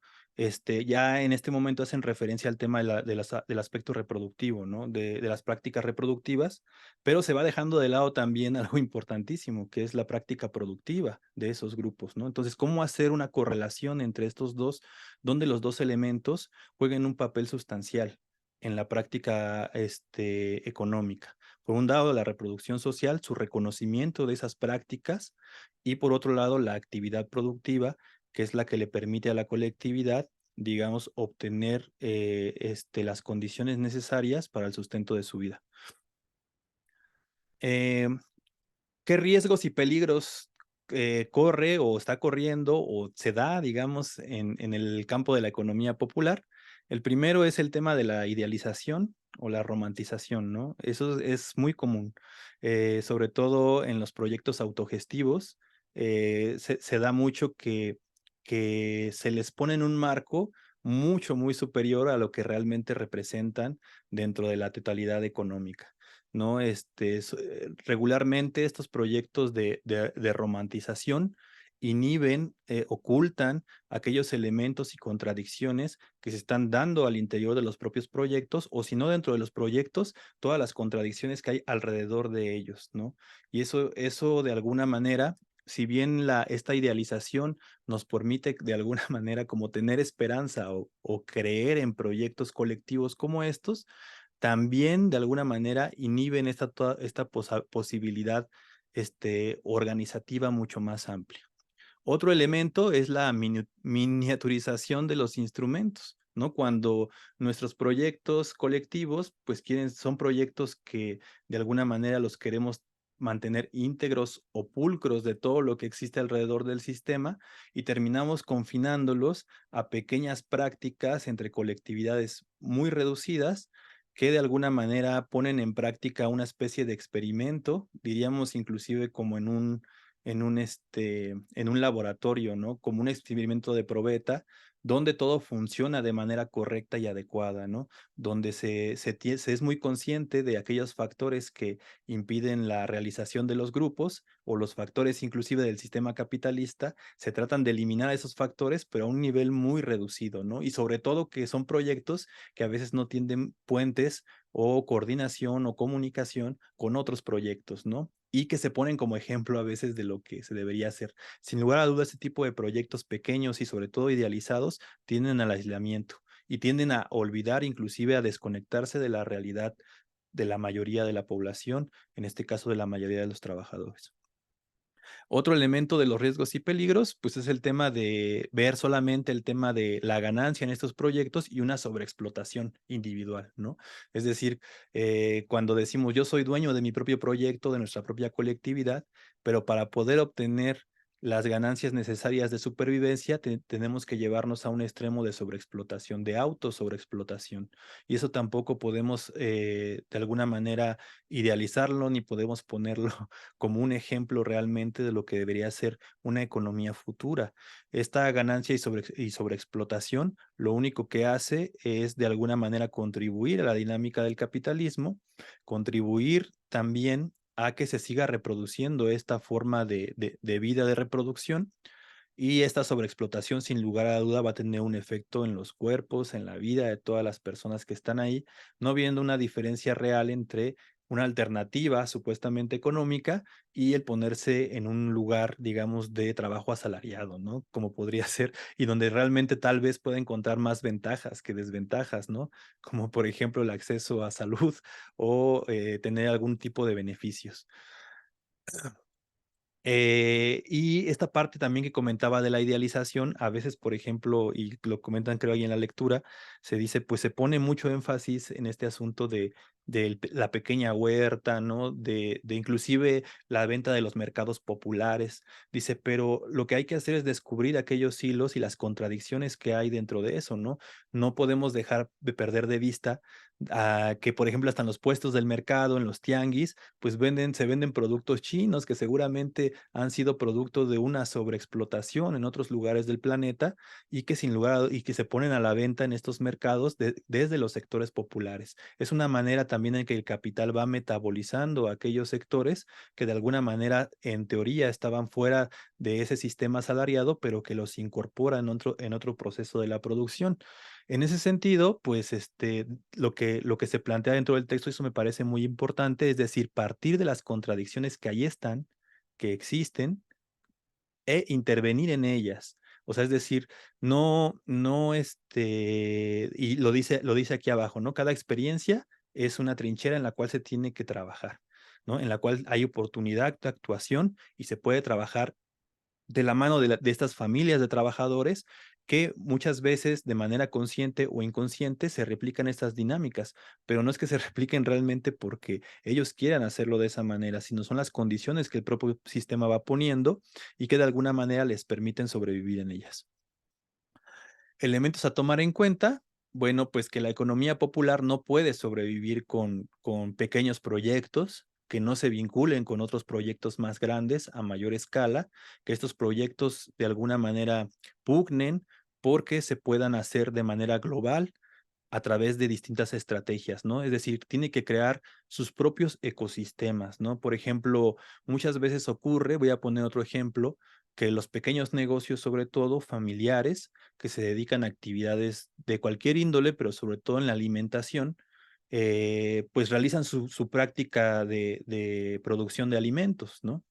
ya en este momento hacen referencia al tema del aspecto reproductivo, ¿no? De las prácticas reproductivas, pero se va dejando de lado también algo importantísimo, que es la práctica productiva de esos grupos, ¿no? Entonces, ¿cómo hacer una correlación entre estos dos, donde los dos elementos jueguen un papel sustancial en la práctica económica? Por un lado, la reproducción social, su reconocimiento de esas prácticas, y por otro lado, la actividad productiva, que es la que le permite a la colectividad, digamos, obtener las condiciones necesarias para el sustento de su vida. ¿Qué riesgos y peligros corre o está corriendo o se da, digamos, en el campo de la economía popular? El primero es el tema de la idealización o la romantización, ¿no? Eso es muy común, sobre todo en los proyectos autogestivos. Se da mucho que se les pone en un marco muy superior a lo que realmente representan dentro de la totalidad económica, ¿no? Regularmente estos proyectos de romantización inhiben, ocultan aquellos elementos y contradicciones que se están dando al interior de los propios proyectos, o si no dentro de los proyectos, todas las contradicciones que hay alrededor de ellos, ¿no? Y eso de alguna manera, si bien esta idealización nos permite de alguna manera como tener esperanza o creer en proyectos colectivos como estos, también de alguna manera inhiben esta posibilidad organizativa mucho más amplia. Otro elemento es la miniaturización de los instrumentos, ¿no? Cuando nuestros proyectos colectivos, pues son proyectos que de alguna manera los queremos mantener íntegros o pulcros de todo lo que existe alrededor del sistema y terminamos confinándolos a pequeñas prácticas entre colectividades muy reducidas que de alguna manera ponen en práctica una especie de experimento, diríamos inclusive como en un laboratorio, ¿no? Como un experimento de probeta, donde todo funciona de manera correcta y adecuada, ¿no? Donde se es muy consciente de aquellos factores que impiden la realización de los grupos o los factores inclusive del sistema capitalista, se tratan de eliminar esos factores, pero a un nivel muy reducido, ¿no? Y sobre todo que son proyectos que a veces no tienen puentes o coordinación o comunicación con otros proyectos, ¿no? Y que se ponen como ejemplo a veces de lo que se debería hacer. Sin lugar a dudas, este tipo de proyectos pequeños y sobre todo idealizados tienden al aislamiento y tienden a olvidar, inclusive a desconectarse de la realidad de la mayoría de la población, en este caso de la mayoría de los trabajadores. Otro elemento de los riesgos y peligros, pues es el tema de ver solamente el tema de la ganancia en estos proyectos y una sobreexplotación individual, ¿no? Es decir, cuando decimos yo soy dueño de mi propio proyecto, de nuestra propia colectividad, pero para poder obtener las ganancias necesarias de supervivencia, tenemos que llevarnos a un extremo de sobreexplotación, de autosobreexplotación. Y eso tampoco podemos de alguna manera idealizarlo ni podemos ponerlo como un ejemplo realmente de lo que debería ser una economía futura. Esta ganancia y sobreexplotación lo único que hace es de alguna manera contribuir a la dinámica del capitalismo, contribuir también a que se siga reproduciendo esta forma de vida de reproducción, y esta sobreexplotación sin lugar a duda va a tener un efecto en los cuerpos, en la vida de todas las personas que están ahí, no viendo una diferencia real entre una alternativa supuestamente económica y el ponerse en un lugar, digamos, de trabajo asalariado, ¿no? Como podría ser, y donde realmente tal vez pueda encontrar más ventajas que desventajas, ¿no? Como por ejemplo el acceso a salud o tener algún tipo de beneficios. Y esta parte también que comentaba de la idealización, a veces, por ejemplo, y lo comentan creo ahí en la lectura, se dice, pues se pone mucho énfasis en este asunto de la pequeña huerta, ¿no? De inclusive la venta de los mercados populares. Dice, pero lo que hay que hacer es descubrir aquellos hilos y las contradicciones que hay dentro de eso, ¿no? No podemos dejar de perder de vista que, por ejemplo, hasta en los puestos del mercado, en los tianguis, pues se venden productos chinos que seguramente han sido producto de una sobreexplotación en otros lugares del planeta y que y que se ponen a la venta en estos mercados desde los sectores populares. Es una manera también en que el capital va metabolizando aquellos sectores que de alguna manera, en teoría, estaban fuera de ese sistema asalariado, pero que los incorpora en otro proceso de la producción. En ese sentido, pues lo que se plantea dentro del texto, eso me parece muy importante, es decir, partir de las contradicciones que ahí están, que existen, e intervenir en ellas. O sea, es decir, y lo dice aquí abajo, ¿no? Cada experiencia es una trinchera en la cual se tiene que trabajar, ¿no? En la cual hay oportunidad de actuación y se puede trabajar de la mano de estas familias de trabajadores que muchas veces de manera consciente o inconsciente se replican estas dinámicas, pero no es que se repliquen realmente porque ellos quieran hacerlo de esa manera, sino son las condiciones que el propio sistema va poniendo y que de alguna manera les permiten sobrevivir en ellas. Elementos a tomar en cuenta, bueno, pues que la economía popular no puede sobrevivir con pequeños proyectos que no se vinculen con otros proyectos más grandes a mayor escala, que estos proyectos de alguna manera pugnen porque se puedan hacer de manera global a través de distintas estrategias, ¿no? Es decir, tiene que crear sus propios ecosistemas, ¿no? Por ejemplo, muchas veces ocurre, voy a poner otro ejemplo, que los pequeños negocios, sobre todo familiares, que se dedican a actividades de cualquier índole, pero sobre todo en la alimentación, pues realizan su práctica de producción de alimentos, ¿no?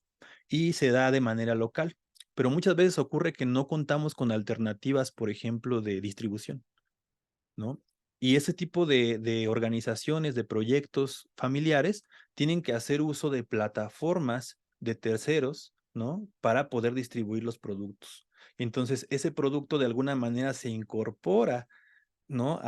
Y se da de manera local. Pero muchas veces ocurre que no contamos con alternativas, por ejemplo, de distribución, ¿no? Y ese tipo de organizaciones, de proyectos familiares, tienen que hacer uso de plataformas de terceros, ¿no? Para poder distribuir los productos. Entonces, ese producto de alguna manera se incorpora, ¿no?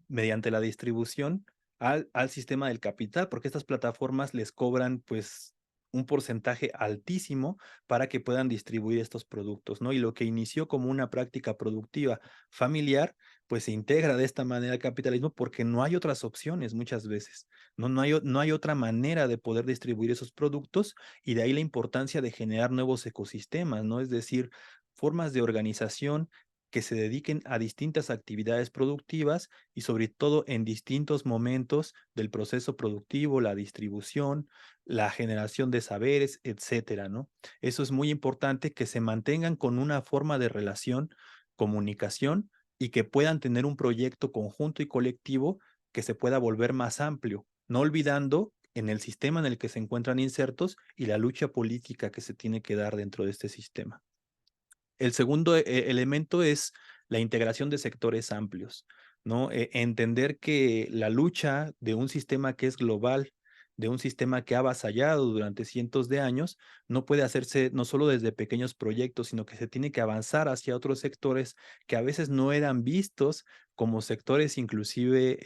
Mediante la distribución al sistema del capital, porque estas plataformas les cobran, pues, un porcentaje altísimo para que puedan distribuir estos productos, ¿no? Y lo que inició como una práctica productiva familiar, pues se integra de esta manera al capitalismo porque no hay otras opciones muchas veces, ¿no? No hay otra manera de poder distribuir esos productos y de ahí la importancia de generar nuevos ecosistemas, ¿no? Es decir, formas de organización que se dediquen a distintas actividades productivas y sobre todo en distintos momentos del proceso productivo, la distribución, la generación de saberes, etcétera, ¿no? Eso es muy importante que se mantengan con una forma de relación, comunicación y que puedan tener un proyecto conjunto y colectivo que se pueda volver más amplio, no olvidando en el sistema en el que se encuentran insertos y la lucha política que se tiene que dar dentro de este sistema. El segundo elemento es la integración de sectores amplios, ¿no? Entender que la lucha de un sistema que es global, de un sistema que ha avasallado durante cientos de años, no puede hacerse no solo desde pequeños proyectos, sino que se tiene que avanzar hacia otros sectores que a veces no eran vistos como sectores inclusive,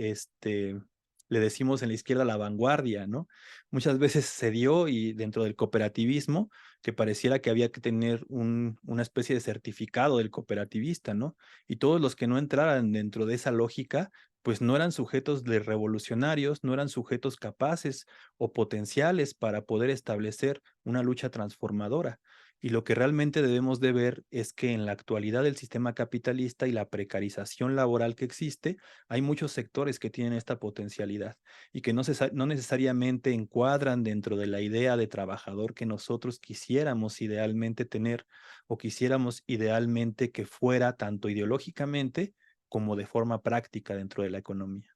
le decimos en la izquierda la vanguardia, ¿no? Muchas veces se dio y dentro del cooperativismo que pareciera que había que tener una especie de certificado del cooperativista, ¿no? Y todos los que no entraran dentro de esa lógica, pues no eran sujetos de revolucionarios, no eran sujetos capaces o potenciales para poder establecer una lucha transformadora. Y lo que realmente debemos de ver es que en la actualidad del sistema capitalista y la precarización laboral que existe, hay muchos sectores que tienen esta potencialidad y que no necesariamente encuadran dentro de la idea de trabajador que nosotros quisiéramos idealmente tener o quisiéramos idealmente que fuera tanto ideológicamente como de forma práctica dentro de la economía.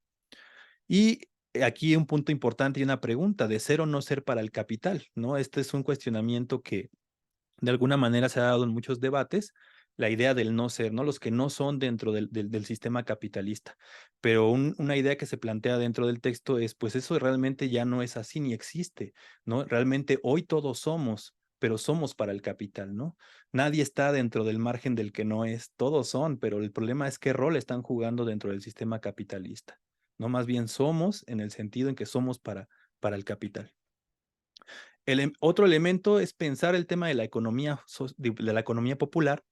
Y aquí un punto importante y una pregunta, de ser o no ser para el capital, ¿no? Este es un cuestionamiento que de alguna manera se ha dado en muchos debates la idea del no ser, ¿no? Los que no son dentro del sistema capitalista. Pero una idea que se plantea dentro del texto es, pues eso realmente ya no es así ni existe, ¿no? Realmente hoy todos somos, pero somos para el capital, ¿no? Nadie está dentro del margen del que no es, todos son, pero el problema es qué rol están jugando dentro del sistema capitalista, ¿no? Más bien somos en el sentido en que somos para el capital. Otro elemento es pensar el tema de la economía, de la economía popular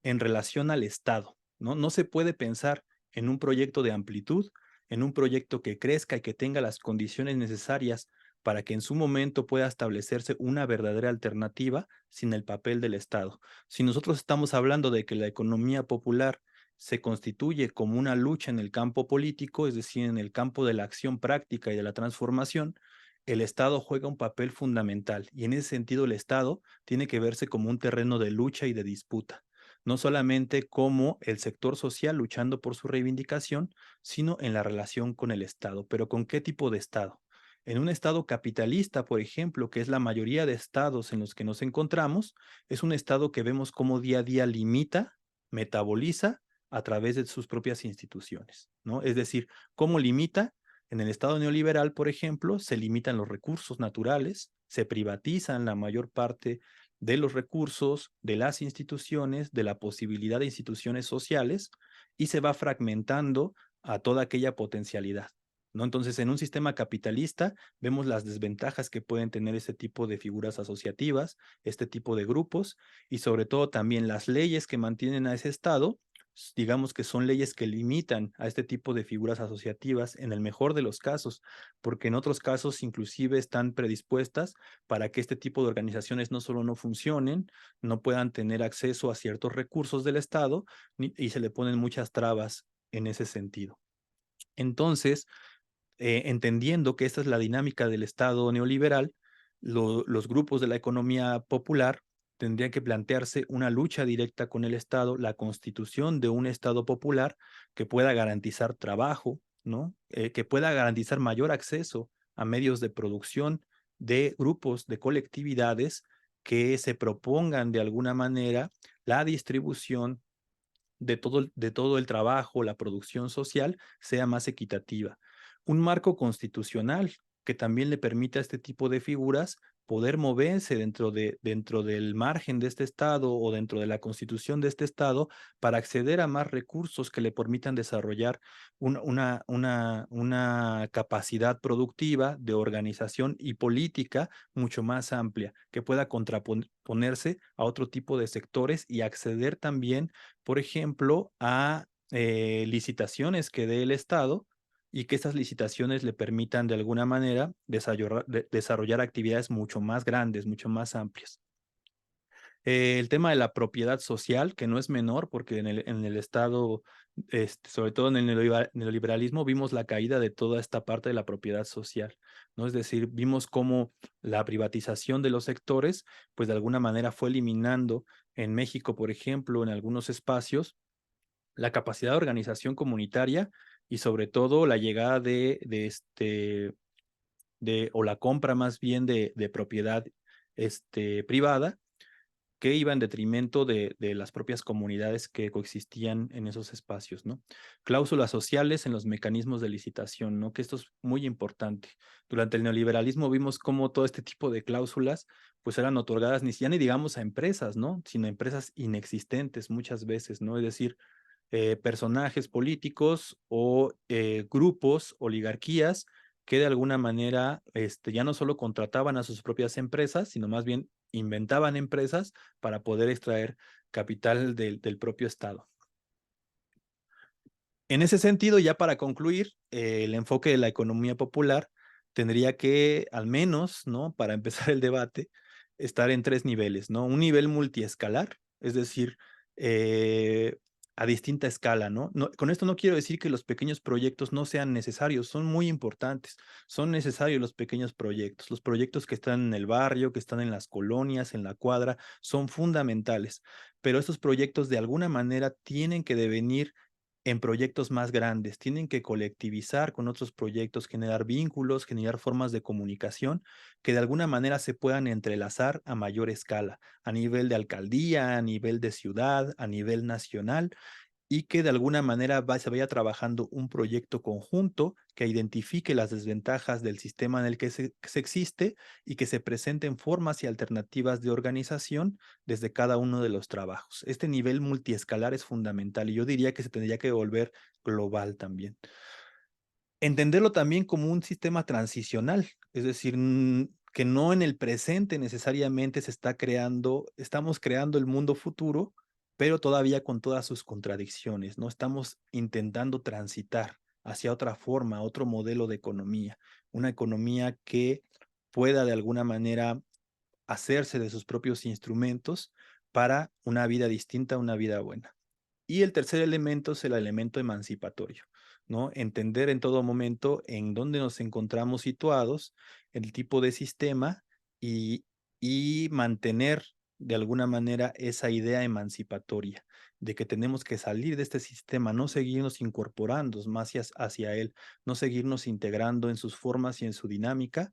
en relación al Estado, ¿no? No se puede pensar en un proyecto de amplitud, en un proyecto que crezca y que tenga las condiciones necesarias para que en su momento pueda establecerse una verdadera alternativa sin el papel del Estado. Si nosotros estamos hablando de que la economía popular se constituye como una lucha en el campo político, es decir, en el campo de la acción práctica y de la transformación, el Estado juega un papel fundamental y en ese sentido el Estado tiene que verse como un terreno de lucha y de disputa, no solamente como el sector social luchando por su reivindicación, sino en la relación con el Estado. ¿Pero con qué tipo de Estado? En un Estado capitalista, por ejemplo, que es la mayoría de estados en los que nos encontramos, es un Estado que vemos como día a día limita, metaboliza a través de sus propias instituciones, ¿no? Es decir, cómo limita. En el Estado neoliberal, por ejemplo, se limitan los recursos naturales, se privatizan la mayor parte de los recursos, de las instituciones, de la posibilidad de instituciones sociales y se va fragmentando a toda aquella potencialidad, ¿no? Entonces, en un sistema capitalista vemos las desventajas que pueden tener este tipo de figuras asociativas, este tipo de grupos y sobre todo también las leyes que mantienen a ese Estado, digamos que son leyes que limitan a este tipo de figuras asociativas en el mejor de los casos, porque en otros casos inclusive están predispuestas para que este tipo de organizaciones no solo no funcionen, no puedan tener acceso a ciertos recursos del Estado y se le ponen muchas trabas en ese sentido. Entonces, entendiendo que esta es la dinámica del Estado neoliberal, los grupos de la economía popular tendrían que plantearse una lucha directa con el Estado, la constitución de un Estado popular que pueda garantizar trabajo, ¿no? Que pueda garantizar mayor acceso a medios de producción de grupos, de colectividades que se propongan de alguna manera la distribución de todo el trabajo, la producción social, sea más equitativa. Un marco constitucional que también le permita a este tipo de figuras poder moverse dentro del margen de este Estado o dentro de la constitución de este Estado para acceder a más recursos que le permitan desarrollar una capacidad productiva de organización y política mucho más amplia, que pueda contraponerse a otro tipo de sectores y acceder también, por ejemplo, a licitaciones que dé el Estado y que estas licitaciones le permitan de alguna manera desarrollar actividades mucho más grandes, mucho más amplias. El tema de la propiedad social, que no es menor, porque en el Estado, sobre todo en el neoliberalismo, vimos la caída de toda esta parte de la propiedad social, ¿no? Es decir, vimos cómo la privatización de los sectores, pues de alguna manera fue eliminando en México, por ejemplo, en algunos espacios, la capacidad de organización comunitaria y sobre todo la llegada o la compra más bien de propiedad privada, que iba en detrimento de las propias comunidades que coexistían en esos espacios, ¿no? Cláusulas sociales en los mecanismos de licitación, ¿no? Que esto es muy importante. Durante el neoliberalismo vimos cómo todo este tipo de cláusulas pues eran otorgadas ya ni digamos a empresas, ¿no? Sino a empresas inexistentes muchas veces, ¿no? Es decir, personajes políticos o grupos, oligarquías, que de alguna manera ya no solo contrataban a sus propias empresas, sino más bien inventaban empresas para poder extraer capital del propio Estado. En ese sentido, ya para concluir, el enfoque de la economía popular tendría que, al menos, ¿no? Para empezar el debate, estar en tres niveles, ¿no? Un nivel multiescalar, es decir, eh, a distinta escala, ¿no? Con esto no quiero decir que los pequeños proyectos no sean necesarios, son muy importantes, son necesarios los proyectos que están en el barrio, que están en las colonias, en la cuadra, son fundamentales, pero estos proyectos de alguna manera tienen que devenir en proyectos más grandes, tienen que colectivizar con otros proyectos, generar vínculos, generar formas de comunicación que de alguna manera se puedan entrelazar a mayor escala, a nivel de alcaldía, a nivel de ciudad, a nivel nacional, y que de alguna manera se vaya trabajando un proyecto conjunto que identifique las desventajas del sistema en el que se existe y que se presenten formas y alternativas de organización desde cada uno de los trabajos. Este nivel multiescalar es fundamental y yo diría que se tendría que volver global también. Entenderlo también como un sistema transicional, es decir, que no en el presente necesariamente estamos creando el mundo futuro, pero todavía con todas sus contradicciones, ¿no? Estamos intentando transitar hacia otra forma, otro modelo de economía, una economía que pueda de alguna manera hacerse de sus propios instrumentos para una vida distinta, una vida buena. Y el tercer elemento es el elemento emancipatorio, ¿no? Entender en todo momento en dónde nos encontramos situados, el tipo de sistema y, y mantener de alguna manera esa idea emancipatoria de que tenemos que salir de este sistema, no seguirnos incorporando más hacia él, no seguirnos integrando en sus formas y en su dinámica,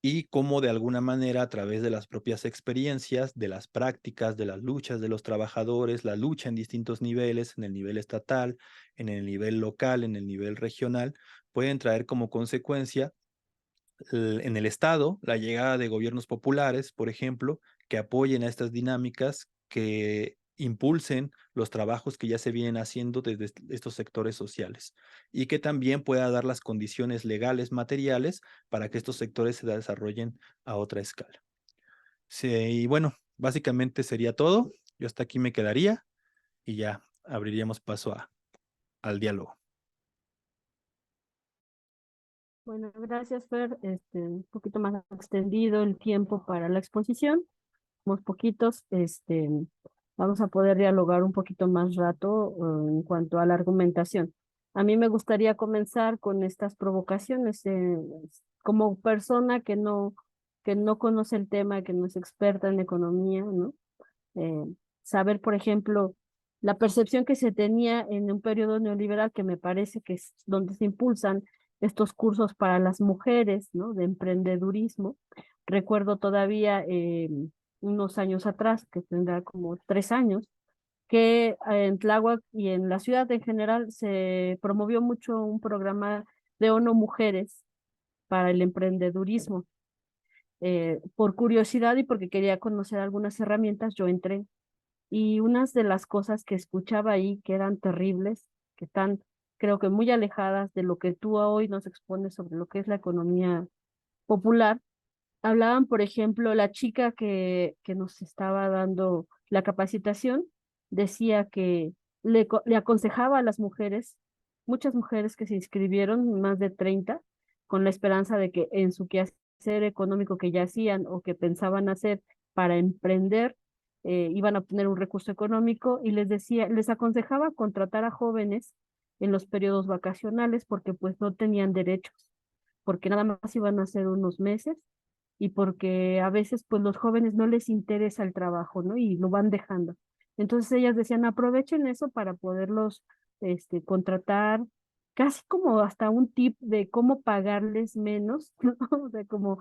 y cómo de alguna manera a través de las propias experiencias, de las prácticas, de las luchas de los trabajadores, la lucha en distintos niveles, en el nivel estatal, en el nivel local, en el nivel regional, pueden traer como consecuencia en el Estado la llegada de gobiernos populares, por ejemplo, que apoyen a estas dinámicas, que impulsen los trabajos que ya se vienen haciendo desde estos sectores sociales y que también pueda dar las condiciones legales, materiales, para que estos sectores se desarrollen a otra escala. Sí, y bueno, básicamente sería todo. Yo hasta aquí me quedaría y ya abriríamos paso al diálogo. Bueno, gracias, Fer. Un poquito más extendido el tiempo para la exposición. Somos poquitos, vamos a poder dialogar un poquito más rato, en cuanto a la argumentación. A mí me gustaría comenzar con estas provocaciones. Como persona que no conoce el tema, que no es experta en economía, ¿no? Eh, Saber, por ejemplo, la percepción que se tenía en un periodo neoliberal, que me parece que es donde se impulsan estos cursos para las mujeres, ¿no? De emprendedurismo. Recuerdo todavía unos años atrás, que tendrá como 3 años, que en Tláhuac y en la ciudad en general se promovió mucho un programa de ONU Mujeres para el emprendedurismo. Por curiosidad y porque quería conocer algunas herramientas, yo entré y unas de las cosas que escuchaba ahí que eran terribles, que están creo que muy alejadas de lo que tú hoy nos expones sobre lo que es la economía popular. Hablaban, por ejemplo, la chica que nos estaba dando la capacitación, decía que le aconsejaba a las mujeres, muchas mujeres que se inscribieron, más de 30, con la esperanza de que en su quehacer económico que ya hacían o que pensaban hacer para emprender, iban a obtener un recurso económico y les decía, les aconsejaba contratar a jóvenes en los periodos vacacionales porque pues no tenían derechos, porque nada más iban a ser unos meses y porque a veces pues los jóvenes no les interesa el trabajo, ¿no? Y lo van dejando. Entonces ellas decían, aprovechen eso para poderlos contratar, casi como hasta un tip de cómo pagarles menos, ¿no? O sea, como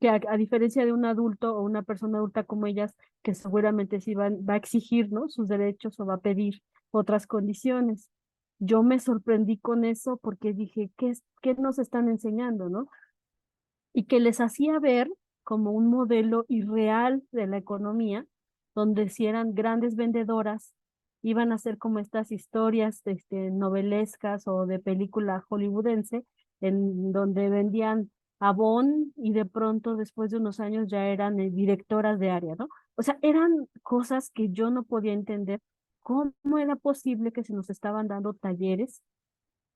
que a diferencia de un adulto o una persona adulta como ellas, que seguramente sí va a exigir, ¿no? Sus derechos o va a pedir otras condiciones. Yo me sorprendí con eso porque dije, ¿qué nos están enseñando, no? Y que les hacía ver como un modelo irreal de la economía, donde si eran grandes vendedoras, iban a ser como estas historias novelescas o de película hollywoodense, en donde vendían Avon y de pronto después de unos años ya eran directoras de área, ¿no? O sea, eran cosas que yo no podía entender. ¿Cómo era posible que se nos estaban dando talleres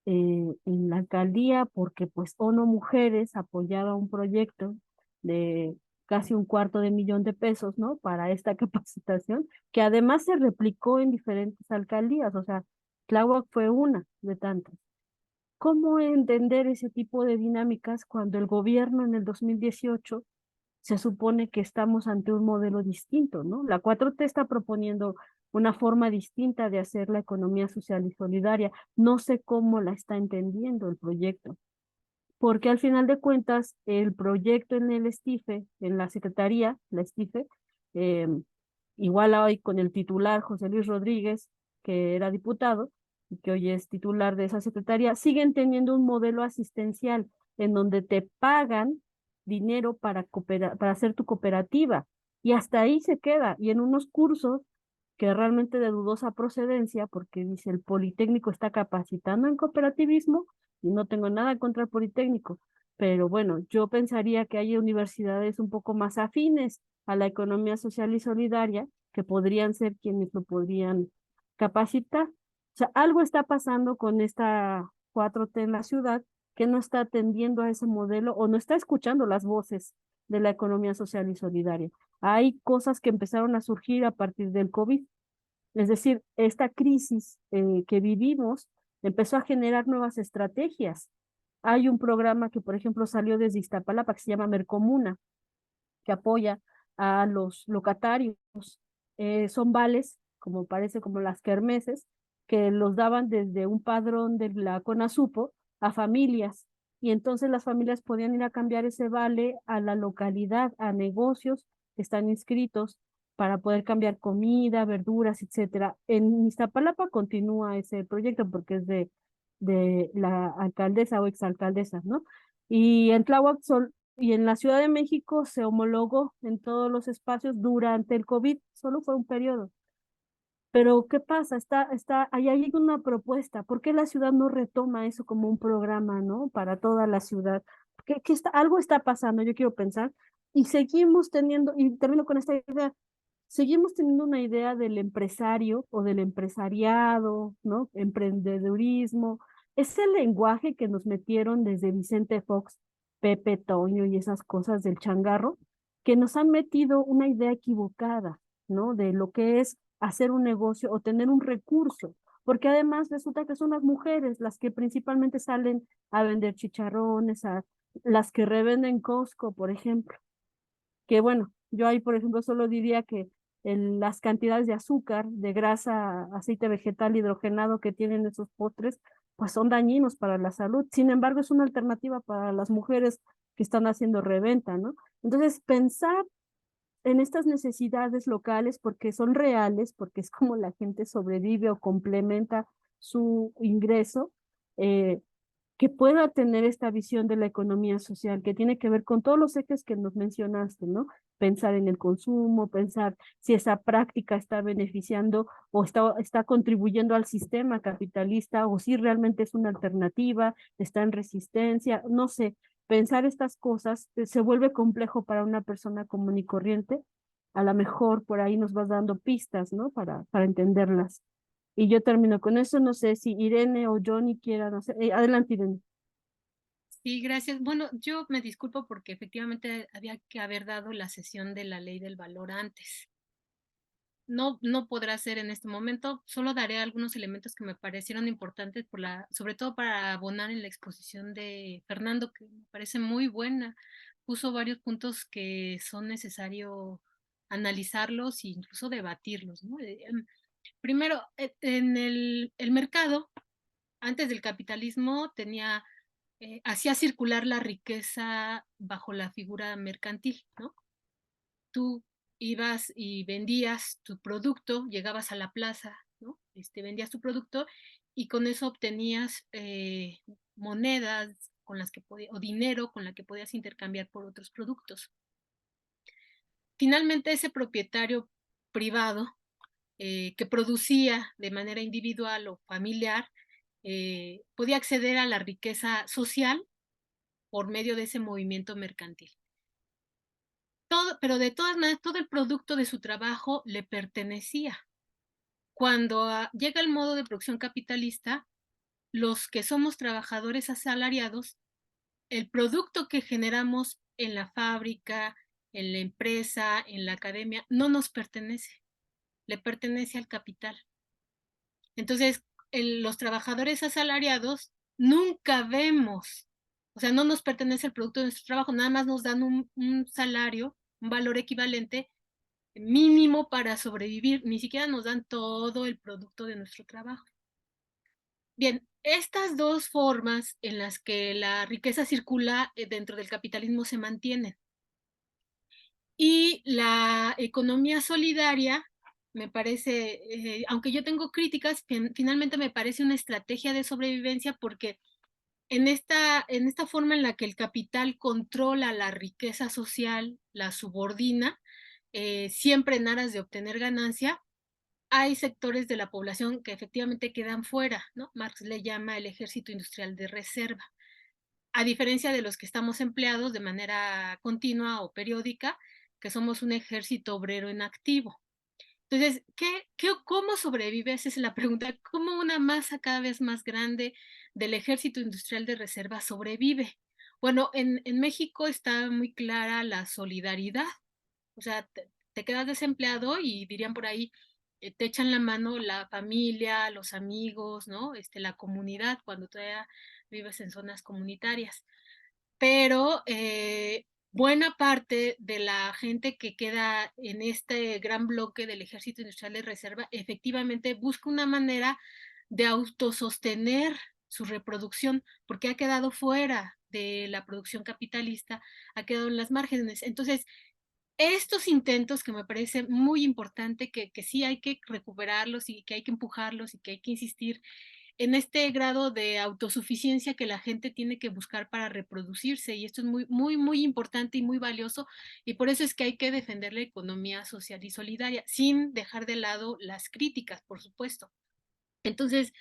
en la alcaldía porque pues ONU Mujeres apoyaba un proyecto de casi 250,000 pesos, ¿no? Para esta capacitación, que además se replicó en diferentes alcaldías, o sea, Tláhuac fue una de tantas. ¿Cómo entender ese tipo de dinámicas cuando el gobierno en el 2018 se supone que estamos ante un modelo distinto, ¿no? La 4T está proponiendo una forma distinta de hacer la economía social y solidaria. No sé cómo la está entendiendo el proyecto, porque al final de cuentas, el proyecto en el STIFE, en la Secretaría, la STIFE, eh, igual hoy con el titular José Luis Rodríguez, que era diputado y que hoy es titular de esa secretaría, siguen teniendo un modelo asistencial en donde te pagan dinero para hacer tu cooperativa y hasta ahí se queda. Y en unos cursos que realmente de dudosa procedencia, porque dice el Politécnico está capacitando en cooperativismo y no tengo nada contra el Politécnico, pero bueno, yo pensaría que hay universidades un poco más afines a la economía social y solidaria que podrían ser quienes lo podrían capacitar. O sea, algo está pasando con esta 4T en la ciudad que no está atendiendo a ese modelo o no está escuchando las voces de la economía social y solidaria. Hay cosas que empezaron a surgir a partir del COVID, es decir, esta crisis que vivimos empezó a generar nuevas estrategias. Hay un programa que, por ejemplo, salió desde Iztapalapa que se llama Mercomuna, que apoya a los locatarios. Son vales, como parece como las kermeses, que los daban desde un padrón de la CONASUPO a familias. Y entonces las familias podían ir a cambiar ese vale a la localidad, a negocios que están inscritos para poder cambiar comida, verduras, etcétera. En Iztapalapa continúa ese proyecto porque es de la alcaldesa o exalcaldesa, ¿no? Y en Tláhuac y en la Ciudad de México se homologó en todos los espacios durante el COVID, solo fue un periodo. Pero ¿qué pasa? Ahí hay una propuesta. ¿Por qué la ciudad no retoma eso como un programa, ¿no? Para toda la ciudad. Algo está pasando, yo quiero pensar. Y seguimos teniendo, y termino con esta idea, seguimos teniendo una idea del empresario o del empresariado, ¿no? Emprendedurismo. Ese lenguaje que nos metieron desde Vicente Fox, Pepe Toño y esas cosas del changarro, que nos han metido una idea equivocada, ¿no? De lo que es hacer un negocio o tener un recurso porque además resulta que son las mujeres las que principalmente salen a vender chicharrones, a las que revenden Costco, por ejemplo. Que bueno, yo ahí, por ejemplo, solo diría que las cantidades de azúcar, de grasa, aceite vegetal hidrogenado que tienen esos postres, pues son dañinos para la salud. Sin embargo, es una alternativa para las mujeres que están haciendo reventa, ¿no? Entonces, pensar en estas necesidades locales porque son reales, porque es como la gente sobrevive o complementa su ingreso, eh, que pueda tener esta visión de la economía social, que tiene que ver con todos los ejes que nos mencionaste, ¿no? Pensar en el consumo, pensar si esa práctica está beneficiando o está contribuyendo al sistema capitalista o si realmente es una alternativa, está en resistencia, no sé. Pensar estas cosas se vuelve complejo para una persona común y corriente. A lo mejor por ahí nos vas dando pistas, ¿no? Para entenderlas. Y yo termino con eso, no sé si Irene o Johnny quieran, no sé. Adelante, Irene. Sí, gracias. Bueno, yo me disculpo porque efectivamente había que haber dado la sesión de la ley del valor antes. No podrá ser en este momento, solo daré algunos elementos que me parecieron importantes sobre todo para abonar en la exposición de Fernando, que me parece muy buena. Puso varios puntos que son necesario analizarlos e incluso debatirlos, ¿no? Primero, en el mercado, antes del capitalismo, hacía circular la riqueza bajo la figura mercantil, ¿no? Tú ibas y vendías tu producto, llegabas a la plaza, ¿no? Vendías tu producto y con eso obtenías monedas con las que o dinero con la que podías intercambiar por otros productos. Finalmente, ese propietario privado que producía de manera individual o familiar podía acceder a la riqueza social por medio de ese movimiento mercantil. Pero de todas maneras, todo el producto de su trabajo le pertenecía. Cuando llega el modo de producción capitalista, los que somos trabajadores asalariados, el producto que generamos en la fábrica, en la empresa, en la academia, no nos pertenece, le pertenece al capital. Entonces, los trabajadores asalariados nunca vemos, o sea, no nos pertenece el producto de nuestro trabajo, nada más nos dan un salario, un valor equivalente mínimo para sobrevivir, ni siquiera nos dan todo el producto de nuestro trabajo. Bien, estas dos formas en las que la riqueza circula dentro del capitalismo se mantienen. Y la economía solidaria, me parece, aunque yo tengo críticas, finalmente me parece una estrategia de sobrevivencia porque en esta forma en la que el capital controla la riqueza social, la subordina, siempre en aras de obtener ganancia, hay sectores de la población que efectivamente quedan fuera, ¿no? Marx le llama el ejército industrial de reserva. A diferencia de los que estamos empleados de manera continua o periódica, que somos un ejército obrero en activo. Entonces, ¿cómo sobrevive? Esa es la pregunta. ¿Cómo una masa cada vez más grande del ejército industrial de reserva sobrevive? Bueno, en México está muy clara la solidaridad. O sea, te quedas desempleado y dirían por ahí, te echan la mano la familia, los amigos, ¿no? La comunidad, cuando todavía vives en zonas comunitarias. Pero buena parte de la gente que queda en este gran bloque del Ejército Industrial de Reserva efectivamente busca una manera de autosostener su reproducción porque ha quedado fuera de la producción capitalista, ha quedado en las márgenes. Entonces, estos intentos que me parece muy importante, que sí hay que recuperarlos y que hay que empujarlos y que hay que insistir en este grado de autosuficiencia que la gente tiene que buscar para reproducirse, y esto es muy, muy, muy importante y muy valioso, y por eso es que hay que defender la economía social y solidaria, sin dejar de lado las críticas, por supuesto. Entonces,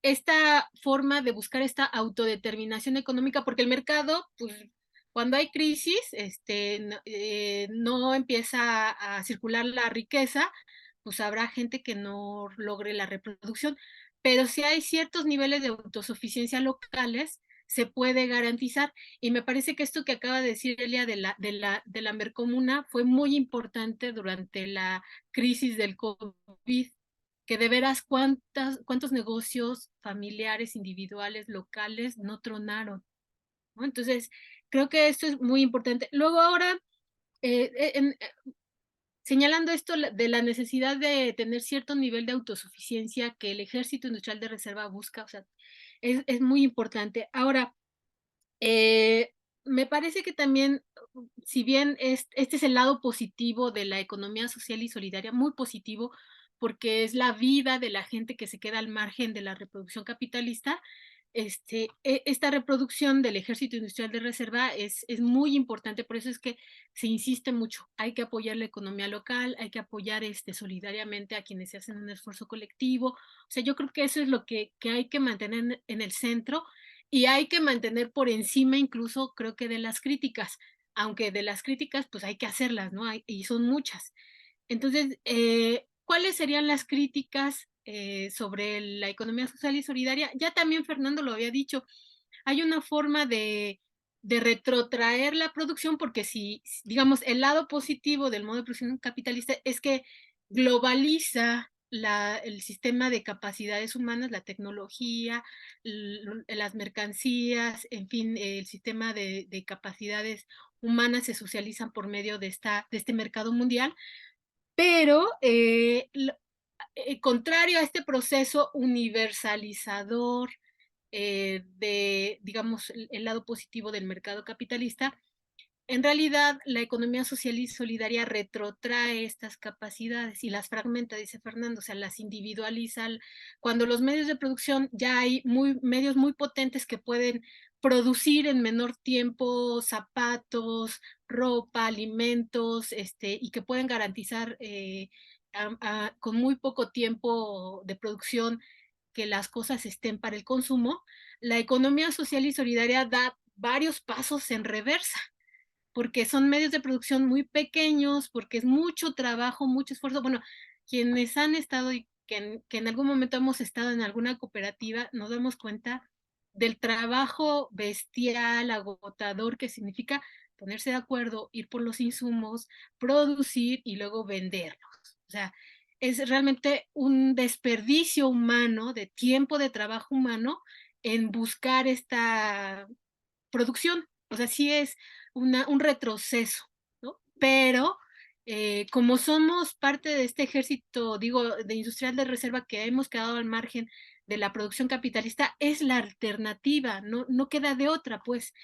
esta forma de buscar esta autodeterminación económica, porque el mercado, pues, cuando hay crisis, no empieza a circular la riqueza, pues habrá gente que no logre la reproducción, pero si hay ciertos niveles de autosuficiencia locales, se puede garantizar. Y me parece que esto que acaba de decir Elia de la Mercomuna fue muy importante durante la crisis del COVID, que de veras cuántos negocios familiares, individuales, locales no tronaron, ¿no? Entonces, creo que esto es muy importante. Luego ahora, señalando esto de la necesidad de tener cierto nivel de autosuficiencia que el Ejército Industrial de Reserva busca, o sea, es muy importante. Ahora, me parece que también, si bien este es el lado positivo de la economía social y solidaria, muy positivo, porque es la vida de la gente que se queda al margen de la reproducción capitalista, esta reproducción del ejército industrial de reserva es muy importante, por eso es que se insiste mucho, hay que apoyar la economía local, hay que apoyar solidariamente a quienes se hacen un esfuerzo colectivo, o sea, yo creo que eso es lo que hay que mantener en el centro y hay que mantener por encima incluso creo que de las críticas, aunque de las críticas pues hay que hacerlas, ¿no? Y son muchas. Entonces, ¿cuáles serían las críticas sobre la economía social y solidaria? Ya también Fernando lo había dicho, hay una forma de retrotraer la producción porque si, digamos, el lado positivo del modo de producción capitalista es que globaliza el sistema de capacidades humanas, la tecnología, las mercancías, en fin, el sistema de capacidades humanas se socializan por medio de este mercado mundial, pero contrario a este proceso universalizador de, digamos, el lado positivo del mercado capitalista, en realidad, la economía social y solidaria retrotrae estas capacidades y las fragmenta, dice Fernando, o sea, las individualiza. Cuando los medios de producción ya hay medios muy potentes que pueden producir en menor tiempo zapatos, ropa, alimentos, y que pueden garantizar con muy poco tiempo de producción que las cosas estén para el consumo, la economía social y solidaria da varios pasos en reversa porque son medios de producción muy pequeños, porque es mucho trabajo, mucho esfuerzo. Bueno, quienes han estado y que en algún momento hemos estado en alguna cooperativa, nos damos cuenta del trabajo bestial, agotador que significa ponerse de acuerdo, ir por los insumos, producir y luego venderlos. O sea, es realmente un desperdicio humano, de tiempo de trabajo humano en buscar esta producción. O sea, sí es un retroceso, ¿no? Pero como somos parte de este ejército, digo, de industrial de reserva que hemos quedado al margen de la producción capitalista, es la alternativa, no queda de otra, pues.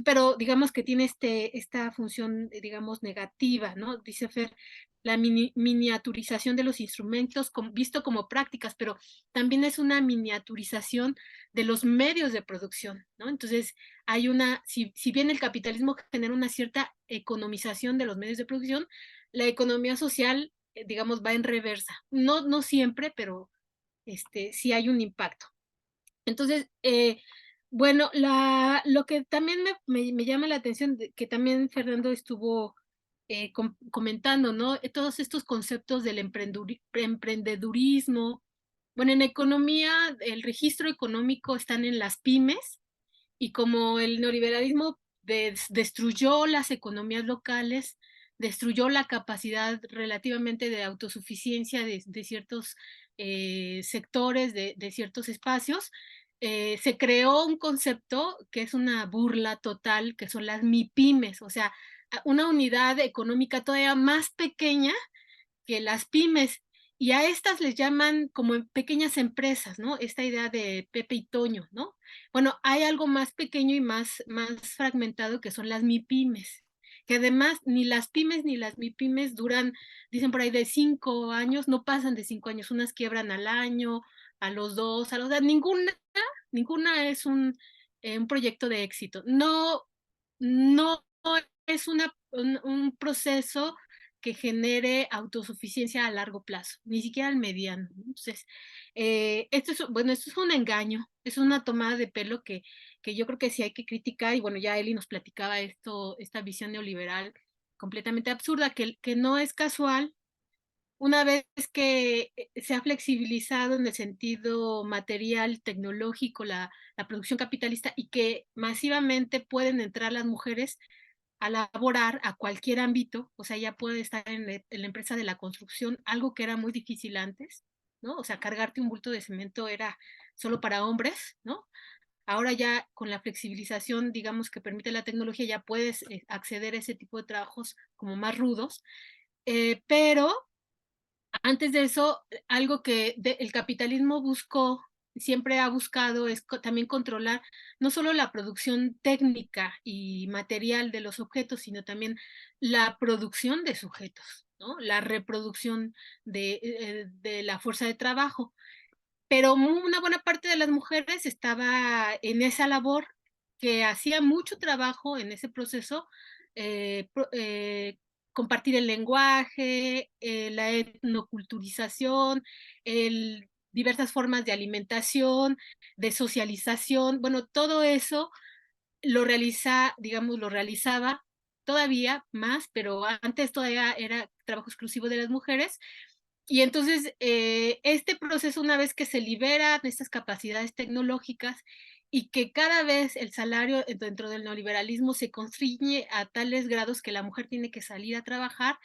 Pero digamos que tiene esta función, digamos, negativa, ¿no? Dice Fer, la miniaturización de los instrumentos visto como prácticas, pero también es una miniaturización de los medios de producción, ¿no? Entonces, hay si bien el capitalismo genera una cierta economización de los medios de producción, la economía social, digamos, va en reversa. No siempre, pero sí hay un impacto. Entonces, bueno, lo que también me llama la atención, que también Fernando estuvo comentando, ¿no? Todos estos conceptos del emprendedurismo. Bueno, en economía, el registro económico están en las pymes, y como el neoliberalismo destruyó las economías locales, destruyó la capacidad relativamente de autosuficiencia de ciertos sectores, de ciertos espacios, se creó un concepto que es una burla total, que son las MIPYMES, o sea, una unidad económica todavía más pequeña que las pymes, y a estas les llaman como pequeñas empresas, ¿no? Esta idea de Pepe y Toño, ¿no? Bueno, hay algo más pequeño y más fragmentado que son las MIPYMES, que además ni las pymes ni las MIPYMES duran, dicen por ahí de 5 años, no pasan de 5 años, unas quiebran al año, a los 2, ninguna es un proyecto de éxito. No es un proceso que genere autosuficiencia a largo plazo, ni siquiera al mediano. Entonces, esto es un engaño, es una tomada de pelo que yo creo que sí hay que criticar, y bueno, ya Eli nos platicaba esta visión neoliberal completamente absurda, que no es casual. Una vez que se ha flexibilizado en el sentido material, tecnológico, la producción capitalista, y que masivamente pueden entrar las mujeres a laborar a cualquier ámbito, o sea, ya puede estar en la empresa de la construcción, algo que era muy difícil antes. ¿no? O sea, cargarte un bulto de cemento era solo para hombres, ¿no? Ahora ya con la flexibilización, digamos, que permite la tecnología, ya puedes acceder a ese tipo de trabajos como más rudos, pero antes de eso, algo que el capitalismo buscó, siempre ha buscado, es también controlar no solo la producción técnica y material de los objetos, sino también la producción de sujetos, ¿no? La reproducción de la fuerza de trabajo. Pero una buena parte de las mujeres estaba en esa labor, que hacía mucho trabajo en ese proceso, compartir el lenguaje, la etnoculturización, diversas formas de alimentación, de socialización, bueno, todo eso digamos, lo realizaba todavía más, pero antes todavía era trabajo exclusivo de las mujeres. Y entonces, este proceso, una vez que se liberan estas capacidades tecnológicas y que cada vez el salario dentro del neoliberalismo se constriñe a tales grados que la mujer tiene que salir a trabajar,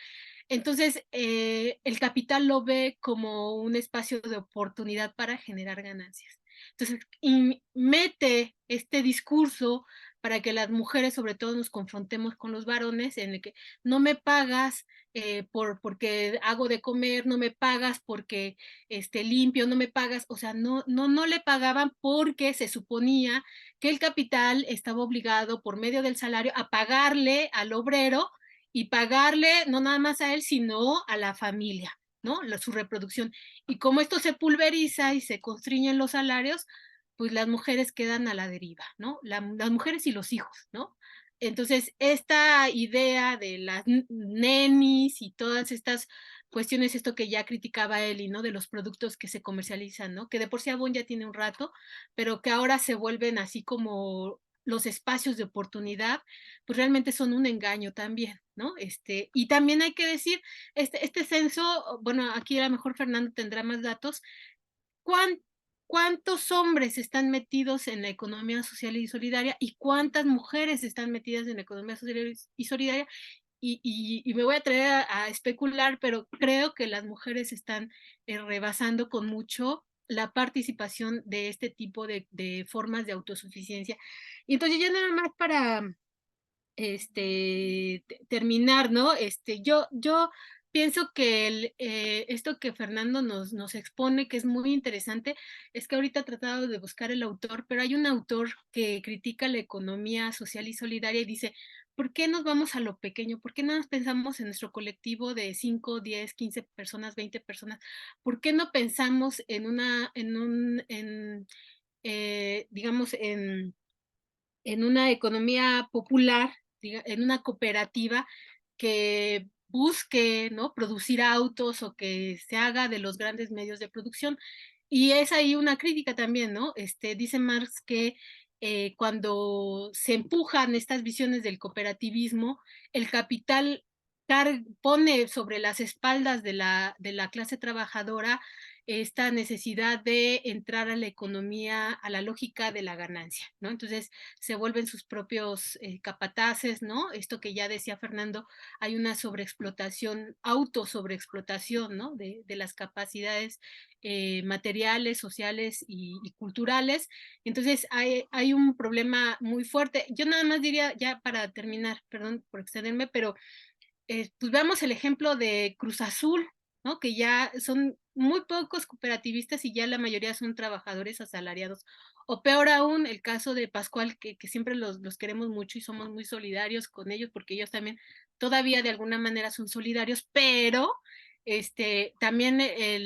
entonces el capital lo ve como un espacio de oportunidad para generar ganancias. Entonces, y mete este discurso para que las mujeres, sobre todo, nos confrontemos con los varones, en el que no me pagas porque hago de comer, no me pagas porque limpio, no me pagas, o sea, no le pagaban porque se suponía que el capital estaba obligado por medio del salario a pagarle al obrero y pagarle no nada más a él, sino a la familia, ¿no? Su reproducción. Y como esto se pulveriza y se constriñen los salarios, pues las mujeres quedan a la deriva, ¿no? Las mujeres y los hijos, ¿no? Entonces, esta idea de las nenis y todas estas cuestiones, esto que ya criticaba Eli, ¿no? De los productos que se comercializan, ¿no? Que de por sí Avon ya tiene un rato, pero que ahora se vuelven así como los espacios de oportunidad, pues realmente son un engaño también, ¿no? Y también hay que decir, este censo, bueno, aquí a lo mejor Fernando tendrá más datos, ¿cuántos hombres están metidos en la economía social y solidaria y cuántas mujeres están metidas en la economía social y solidaria? Y me voy a atrever a especular, pero creo que las mujeres están rebasando con mucho la participación de este tipo de formas de autosuficiencia. Y entonces ya nada más para terminar, ¿no? Yo pienso que esto que Fernando nos expone, que es muy interesante, es que ahorita he tratado de buscar el autor, pero hay un autor que critica la economía social y solidaria y dice, ¿por qué nos vamos a lo pequeño? ¿Por qué no nos pensamos en nuestro colectivo de 5, 10, 15 personas, 20 personas? ¿Por qué no pensamos digamos, en una economía popular, en una cooperativa que busque, ¿no? Producir autos o que se haga de los grandes medios de producción? Y es ahí una crítica también, ¿no? Dice Marx que cuando se empujan estas visiones del cooperativismo, el capital pone sobre las espaldas de la clase trabajadora esta necesidad de entrar a la economía, a la lógica de la ganancia, ¿no? Entonces se vuelven sus propios capataces, ¿no? Esto que ya decía Fernando, hay una sobreexplotación, autosobreexplotación, ¿no? De las capacidades materiales, sociales y culturales. Entonces hay un problema muy fuerte. Yo nada más diría, ya para terminar, perdón por extenderme, pero pues veamos el ejemplo de Cruz Azul, ¿no? Que ya son muy pocos cooperativistas y ya la mayoría son trabajadores asalariados. O peor aún, el caso de Pascual, que siempre los queremos mucho y somos muy solidarios con ellos, porque ellos también todavía de alguna manera son solidarios, pero también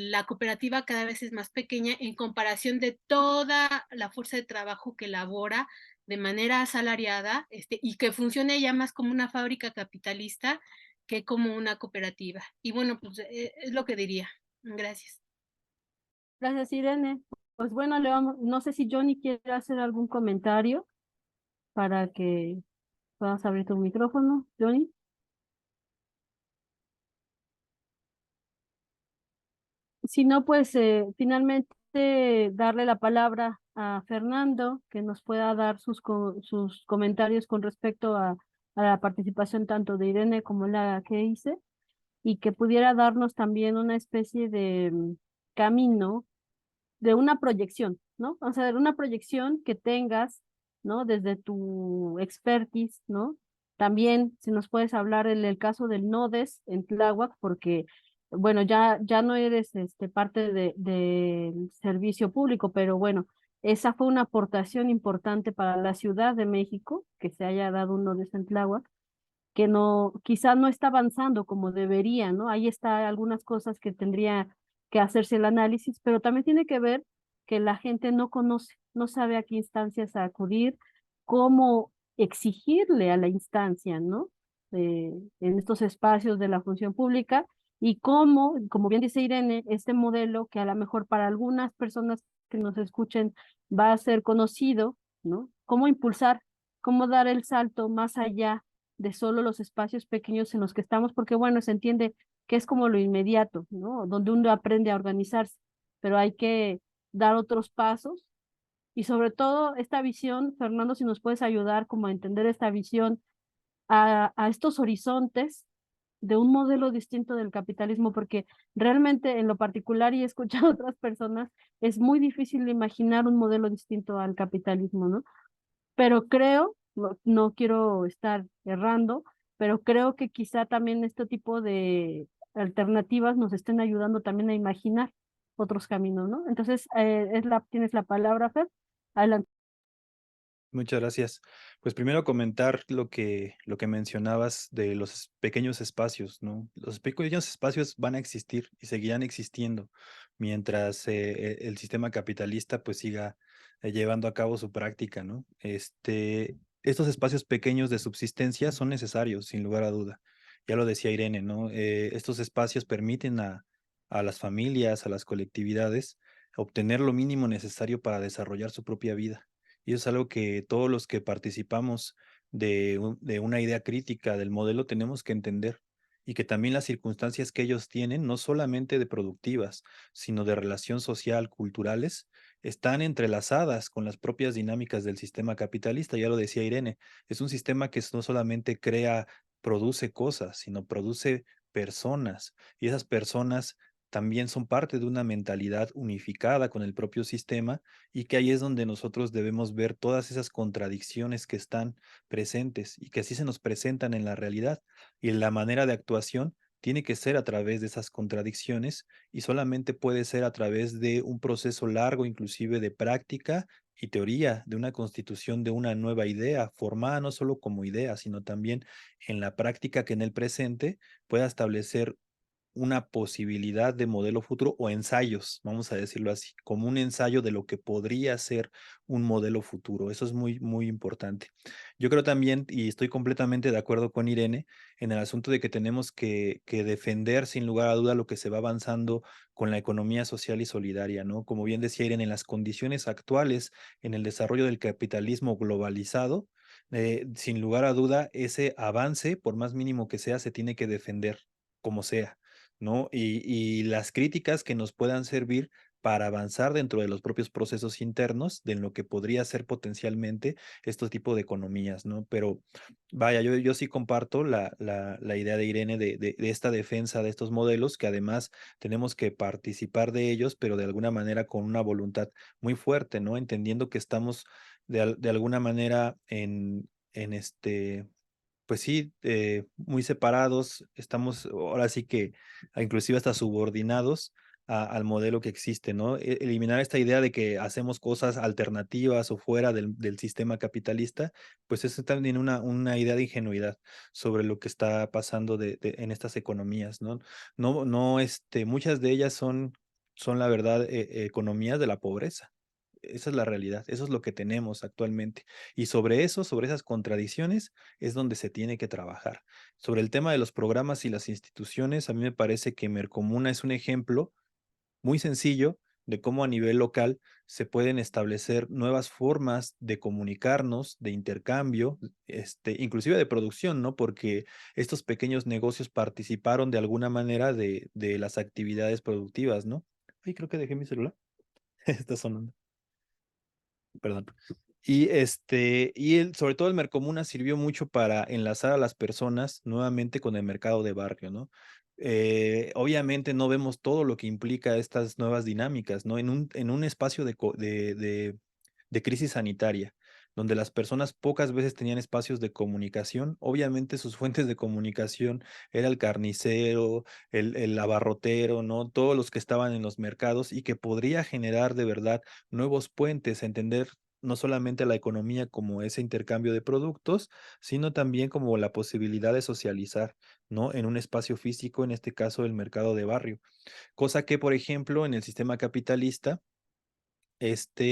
la cooperativa cada vez es más pequeña en comparación de toda la fuerza de trabajo que labora de manera asalariada, y que funcione ya más como una fábrica capitalista que como una cooperativa. Y bueno, pues es lo que diría. Gracias. Gracias, Irene. Pues bueno, no sé si Johnny quiere hacer algún comentario para que puedas abrir tu micrófono, Johnny. Si no, pues finalmente darle la palabra a Fernando, que nos pueda dar sus comentarios con respecto a la participación tanto de Irene como la que hice, y que pudiera darnos también una especie camino de una proyección, ¿no? O sea, de una proyección que tengas, ¿no? Desde tu expertise, ¿no? También, si nos puedes hablar en el caso del NODES en Tláhuac, porque, bueno, ya no eres parte del servicio público, pero bueno, esa fue una aportación importante para la Ciudad de México, que se haya dado un NODES en Tláhuac, que no, quizás no está avanzando como debería, ¿no? Ahí está algunas cosas que tendría que hacerse el análisis, pero también tiene que ver que la gente no conoce, no sabe a qué instancias acudir, cómo exigirle a la instancia, ¿no? En estos espacios de la función pública y cómo, como bien dice Irene, este modelo que a lo mejor para algunas personas que nos escuchen va a ser conocido, ¿no? Cómo impulsar, cómo dar el salto más allá de solo los espacios pequeños en los que estamos, porque bueno, se entiende que es como lo inmediato, ¿no? Donde uno aprende a organizarse, pero hay que dar otros pasos y sobre todo esta visión, Fernando, si nos puedes ayudar como a entender esta visión a estos horizontes de un modelo distinto del capitalismo, porque realmente en lo particular, y he escuchado a otras personas, es muy difícil imaginar un modelo distinto al capitalismo, ¿no? Pero creo, no quiero estar errando, pero creo que quizá también este tipo de alternativas nos estén ayudando también a imaginar otros caminos, ¿no? Entonces, tienes la palabra, Fer. Adelante. Muchas gracias. Pues primero comentar lo que mencionabas de los pequeños espacios, ¿no? Los pequeños espacios van a existir y seguirán existiendo mientras el sistema capitalista pues siga llevando a cabo su práctica, ¿no? Estos espacios pequeños de subsistencia son necesarios, sin lugar a duda. Ya lo decía Irene, ¿no? Estos espacios permiten a las familias, a las colectividades, obtener lo mínimo necesario para desarrollar su propia vida. Y eso es algo que todos los que participamos de una idea crítica del modelo tenemos que entender. Y que también las circunstancias que ellos tienen, no solamente de productivas, sino de relación social, culturales, están entrelazadas con las propias dinámicas del sistema capitalista. Ya lo decía Irene, es un sistema que no solamente crea, produce cosas, sino produce personas. Y esas personas también son parte de una mentalidad unificada con el propio sistema y que ahí es donde nosotros debemos ver todas esas contradicciones que están presentes y que así se nos presentan en la realidad. Y la manera de actuación tiene que ser a través de esas contradicciones y solamente puede ser a través de un proceso largo, inclusive de práctica y teoría, de una constitución de una nueva idea, formada no solo como idea, sino también en la práctica que en el presente pueda establecer una posibilidad de modelo futuro o ensayos, vamos a decirlo así, como un ensayo de lo que podría ser un modelo futuro. Eso es muy, muy importante. Yo creo también, y estoy completamente de acuerdo con Irene, en el asunto de que tenemos que defender sin lugar a duda lo que se va avanzando con la economía social y solidaria, ¿no? Como bien decía Irene, en las condiciones actuales, en el desarrollo del capitalismo globalizado, sin lugar a duda, ese avance, por más mínimo que sea, se tiene que defender como sea. ¿No? Y las críticas que nos puedan servir para avanzar dentro de los propios procesos internos de lo que podría ser potencialmente estos tipos de economías, ¿no? Pero vaya, yo sí comparto la idea de Irene de esta defensa de estos modelos, que además tenemos que participar de ellos, pero de alguna manera con una voluntad muy fuerte, ¿no? Entendiendo que estamos de alguna manera en pues sí, muy separados, estamos ahora sí que inclusive hasta subordinados al modelo que existe, ¿no? Eliminar esta idea de que hacemos cosas alternativas o fuera del sistema capitalista, pues eso también una idea de ingenuidad sobre lo que está pasando en estas economías, ¿no? No, muchas de ellas son la verdad, economías de la pobreza. Esa es la realidad, eso es lo que tenemos actualmente. Y sobre eso, sobre esas contradicciones, es donde se tiene que trabajar. Sobre el tema de los programas y las instituciones, a mí me parece que Mercomuna es un ejemplo muy sencillo de cómo a nivel local se pueden establecer nuevas formas de comunicarnos, de intercambio, inclusive de producción, ¿no? Porque estos pequeños negocios participaron de alguna manera de las actividades productivas, ¿no? Ay, creo que dejé mi celular. Está sonando. Perdón. Sobre todo el Mercomuna sirvió mucho para enlazar a las personas nuevamente con el mercado de barrio, ¿no? obviamente no vemos todo lo que implica estas nuevas dinámicas, ¿no? En un espacio de crisis sanitaria, donde las personas pocas veces tenían espacios de comunicación, obviamente sus fuentes de comunicación era el carnicero, el abarrotero, ¿no? Todos los que estaban en los mercados y que podría generar de verdad nuevos puentes, entender no solamente la economía como ese intercambio de productos, sino también como la posibilidad de socializar, ¿no? En un espacio físico, en este caso el mercado de barrio. Cosa que, por ejemplo, en el sistema capitalista,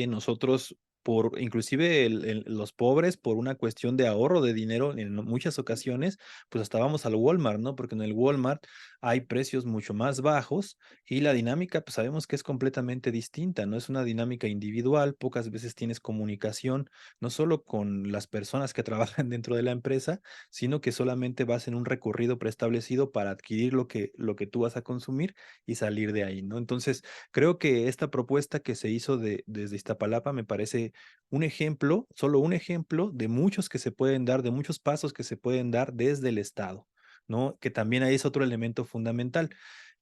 nosotros, por inclusive los pobres, por una cuestión de ahorro de dinero en muchas ocasiones, pues hasta vamos al Walmart, ¿no? Porque en el Walmart hay precios mucho más bajos y la dinámica, pues sabemos que es completamente distinta, ¿no? Es una dinámica individual, pocas veces tienes comunicación, no solo con las personas que trabajan dentro de la empresa, sino que solamente vas en un recorrido preestablecido para adquirir lo que tú vas a consumir y salir de ahí, ¿no? Entonces, creo que esta propuesta que se hizo desde Iztapalapa me parece un ejemplo, solo un ejemplo de muchos que se pueden dar, de muchos pasos que se pueden dar desde el Estado, ¿no? Que también ahí es otro elemento fundamental.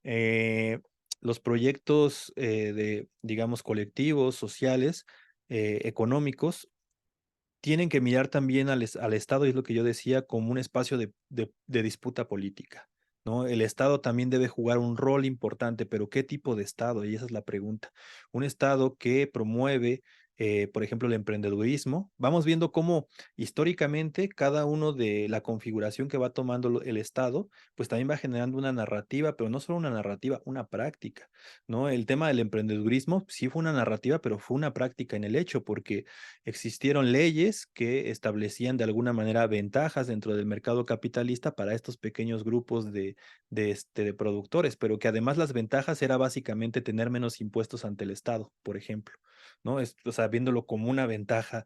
Eh, los proyectos digamos, colectivos, sociales, económicos, tienen que mirar también al Estado, y es lo que yo decía, como un espacio de disputa política, ¿no? El Estado también debe jugar un rol importante, pero ¿qué tipo de Estado? Y esa es la pregunta. Un Estado que promueve, por ejemplo, el emprendedurismo. Vamos viendo cómo históricamente cada uno de la configuración que va tomando el Estado, pues también va generando una narrativa, pero no solo una narrativa, una práctica, ¿no? El tema del emprendedurismo sí fue una narrativa, pero fue una práctica en el hecho, porque existieron leyes que establecían de alguna manera ventajas dentro del mercado capitalista para estos pequeños grupos de productores, pero que además las ventajas era básicamente tener menos impuestos ante el Estado, por ejemplo, ¿no? O sea, viéndolo como una ventaja,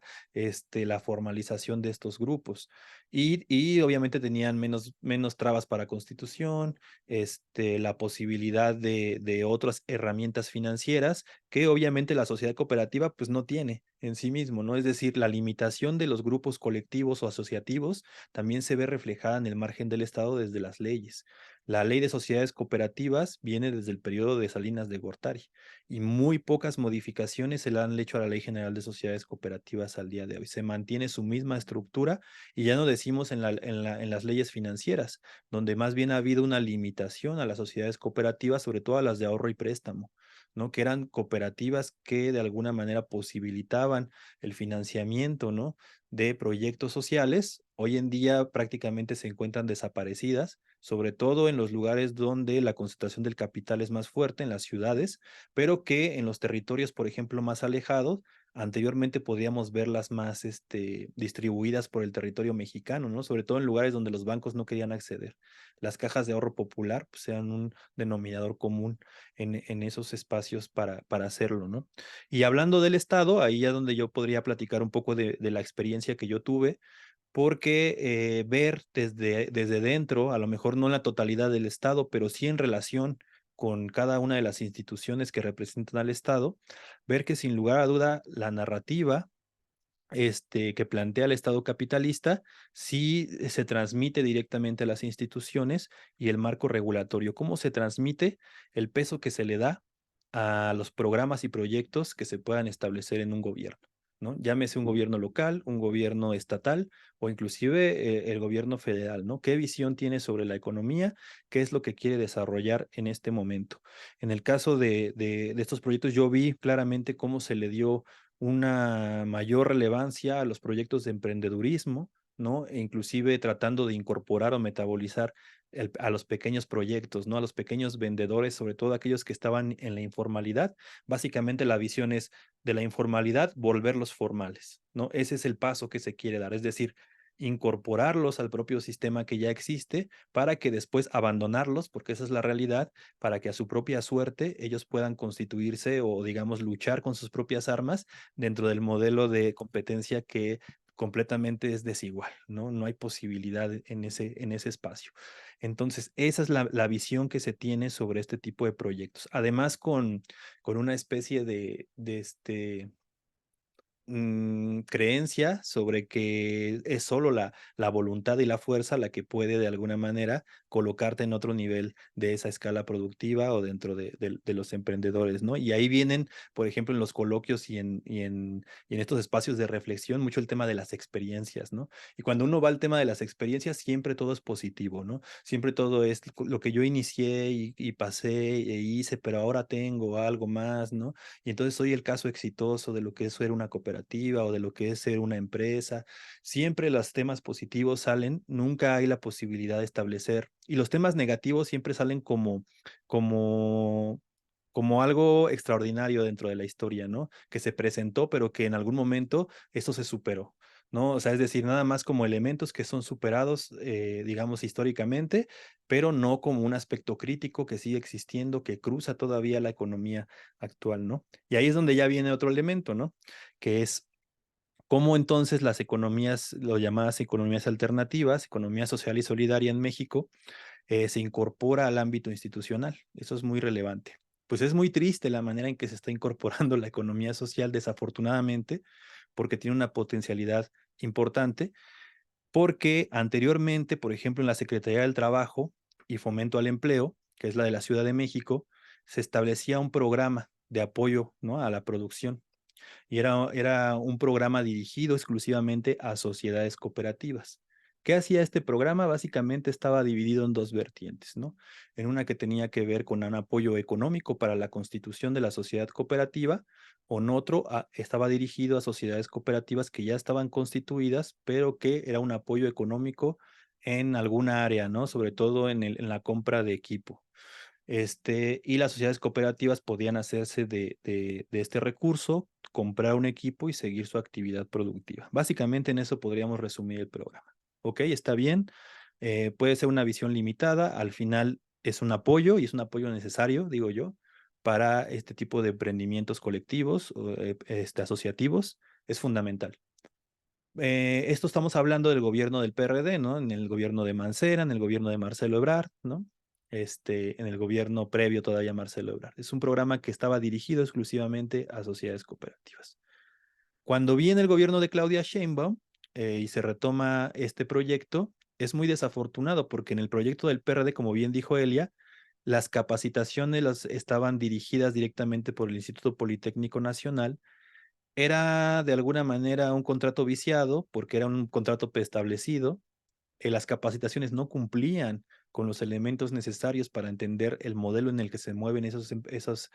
la formalización de estos grupos. Y obviamente tenían menos trabas para constitución, la posibilidad de otras herramientas financieras que obviamente la sociedad cooperativa pues no tiene en sí mismo, ¿no? Es decir, la limitación de los grupos colectivos o asociativos también se ve reflejada en el margen del Estado desde las leyes. La ley de sociedades cooperativas viene desde el periodo de Salinas de Gortari y muy pocas modificaciones se le han hecho a la Ley General de Sociedades Cooperativas al día de hoy. Se mantiene su misma estructura y ya no decimos en las leyes financieras, donde más bien ha habido una limitación a las sociedades cooperativas, sobre todo a las de ahorro y préstamo, ¿no? Que eran cooperativas que de alguna manera posibilitaban el financiamiento, ¿no? De proyectos sociales. Hoy en día prácticamente se encuentran desaparecidas, sobre todo en los lugares donde la concentración del capital es más fuerte, en las ciudades, pero que en los territorios, por ejemplo, más alejados, anteriormente podíamos verlas más distribuidas por el territorio mexicano, ¿no? Sobre todo en lugares donde los bancos no querían acceder. Las cajas de ahorro popular pues, eran un denominador común en esos espacios para hacerlo, ¿no? Y hablando del Estado, ahí ya donde yo podría platicar un poco de la experiencia que yo tuve, porque ver desde dentro, a lo mejor no en la totalidad del Estado, pero sí en relación con cada una de las instituciones que representan al Estado, ver que sin lugar a duda la narrativa que plantea el Estado capitalista, sí se transmite directamente a las instituciones y el marco regulatorio. ¿Cómo se transmite el peso que se le da a los programas y proyectos que se puedan establecer en un gobierno? ¿No? Llámese un gobierno local, un gobierno estatal o inclusive el gobierno federal, ¿no? ¿Qué visión tiene sobre la economía? ¿Qué es lo que quiere desarrollar en este momento? En el caso de estos proyectos, yo vi claramente cómo se le dio una mayor relevancia a los proyectos de emprendedurismo, ¿no? E inclusive tratando de incorporar o metabolizar a los pequeños proyectos, ¿no? A los pequeños vendedores, sobre todo aquellos que estaban en la informalidad. Básicamente la visión es de la informalidad volverlos formales, ¿no? Ese es el paso que se quiere dar, es decir, incorporarlos al propio sistema que ya existe para que después abandonarlos, porque esa es la realidad, para que a su propia suerte ellos puedan constituirse o, digamos, luchar con sus propias armas dentro del modelo de competencia que completamente es desigual, ¿no? No hay posibilidad en ese espacio. Entonces, esa es la visión que se tiene sobre este tipo de proyectos. Además, con una especie creencia sobre que es solo la voluntad y la fuerza la que puede de alguna manera colocarte en otro nivel de esa escala productiva o dentro de los emprendedores, ¿no? Y ahí vienen, por ejemplo, en los coloquios y en estos espacios de reflexión, mucho el tema de las experiencias, ¿no? Y cuando uno va al tema de las experiencias, siempre todo es positivo, ¿no? Siempre todo es lo que yo inicié y pasé e hice, pero ahora tengo algo más, ¿no? Y entonces soy el caso exitoso de lo que es ser una cooperativa o de lo que es ser una empresa. Siempre los temas positivos salen, nunca hay la posibilidad de establecer, y los temas negativos siempre salen como, como algo extraordinario dentro de la historia, ¿no? Que se presentó, pero que en algún momento esto se superó, ¿no? O sea, es decir, nada más como elementos que son superados, digamos, históricamente, pero no como un aspecto crítico que sigue existiendo, que cruza todavía la economía actual, ¿no? Y ahí es donde ya viene otro elemento, ¿no? Que es cómo entonces las economías, lo llamadas economías alternativas, economía social y solidaria en México, se incorpora al ámbito institucional. Eso es muy relevante. Pues es muy triste la manera en que se está incorporando la economía social, desafortunadamente, porque tiene una potencialidad importante, porque anteriormente, por ejemplo, en la Secretaría del Trabajo y Fomento al Empleo, que es la de la Ciudad de México, se establecía un programa de apoyo, ¿no?, a la producción, y era un programa dirigido exclusivamente a sociedades cooperativas. ¿Qué hacía este programa? Básicamente estaba dividido en dos vertientes, ¿no? En una que tenía que ver con un apoyo económico para la constitución de la sociedad cooperativa, o en otro estaba dirigido a sociedades cooperativas que ya estaban constituidas, pero que era un apoyo económico en alguna área, ¿no? Sobre todo en la compra de equipo. Y las sociedades cooperativas podían hacerse de este recurso, comprar un equipo y seguir su actividad productiva. Básicamente en eso podríamos resumir el programa. ¿Ok? Está bien. Puede ser una visión limitada. Al final es un apoyo y es un apoyo necesario, digo yo, para este tipo de emprendimientos colectivos o asociativos. Es fundamental. Esto estamos hablando del gobierno del PRD, ¿no? En el gobierno de Mancera, en el gobierno de Marcelo Ebrard, ¿no? En el gobierno previo todavía a Marcelo Ebrard. Es un programa que estaba dirigido exclusivamente a sociedades cooperativas. Cuando viene el gobierno de Claudia Sheinbaum y se retoma este proyecto, es muy desafortunado porque en el proyecto del PRD, como bien dijo Elia, las capacitaciones estaban dirigidas directamente por el Instituto Politécnico Nacional. Era de alguna manera un contrato viciado porque era un contrato preestablecido. Las capacitaciones no cumplían con los elementos necesarios para entender el modelo en el que se mueven esas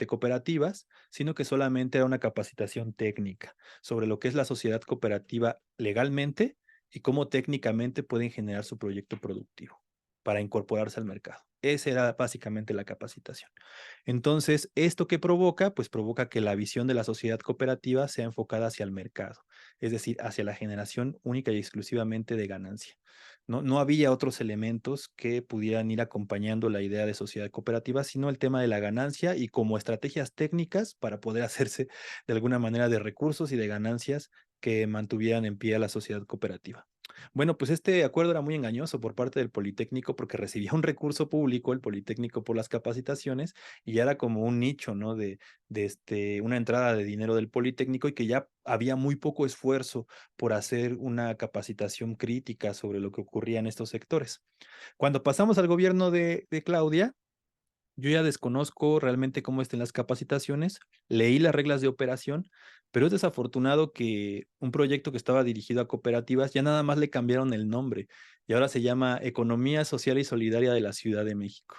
cooperativas, sino que solamente era una capacitación técnica sobre lo que es la sociedad cooperativa legalmente y cómo técnicamente pueden generar su proyecto productivo para incorporarse al mercado. Esa era básicamente la capacitación. Entonces, ¿esto qué provoca? Pues provoca que la visión de la sociedad cooperativa sea enfocada hacia el mercado, es decir, hacia la generación única y exclusivamente de ganancia. No había otros elementos que pudieran ir acompañando la idea de sociedad cooperativa, sino el tema de la ganancia y como estrategias técnicas para poder hacerse de alguna manera de recursos y de ganancias que mantuvieran en pie a la sociedad cooperativa. Bueno, pues este acuerdo era muy engañoso por parte del Politécnico porque recibía un recurso público, el Politécnico, por las capacitaciones, y ya era como un nicho, ¿no? De una entrada de dinero del Politécnico, y que ya había muy poco esfuerzo por hacer una capacitación crítica sobre lo que ocurría en estos sectores. Cuando pasamos al gobierno de Claudia, yo ya desconozco realmente cómo estén las capacitaciones, leí las reglas de operación, pero es desafortunado que un proyecto que estaba dirigido a cooperativas ya nada más le cambiaron el nombre y ahora se llama Economía Social y Solidaria de la Ciudad de México.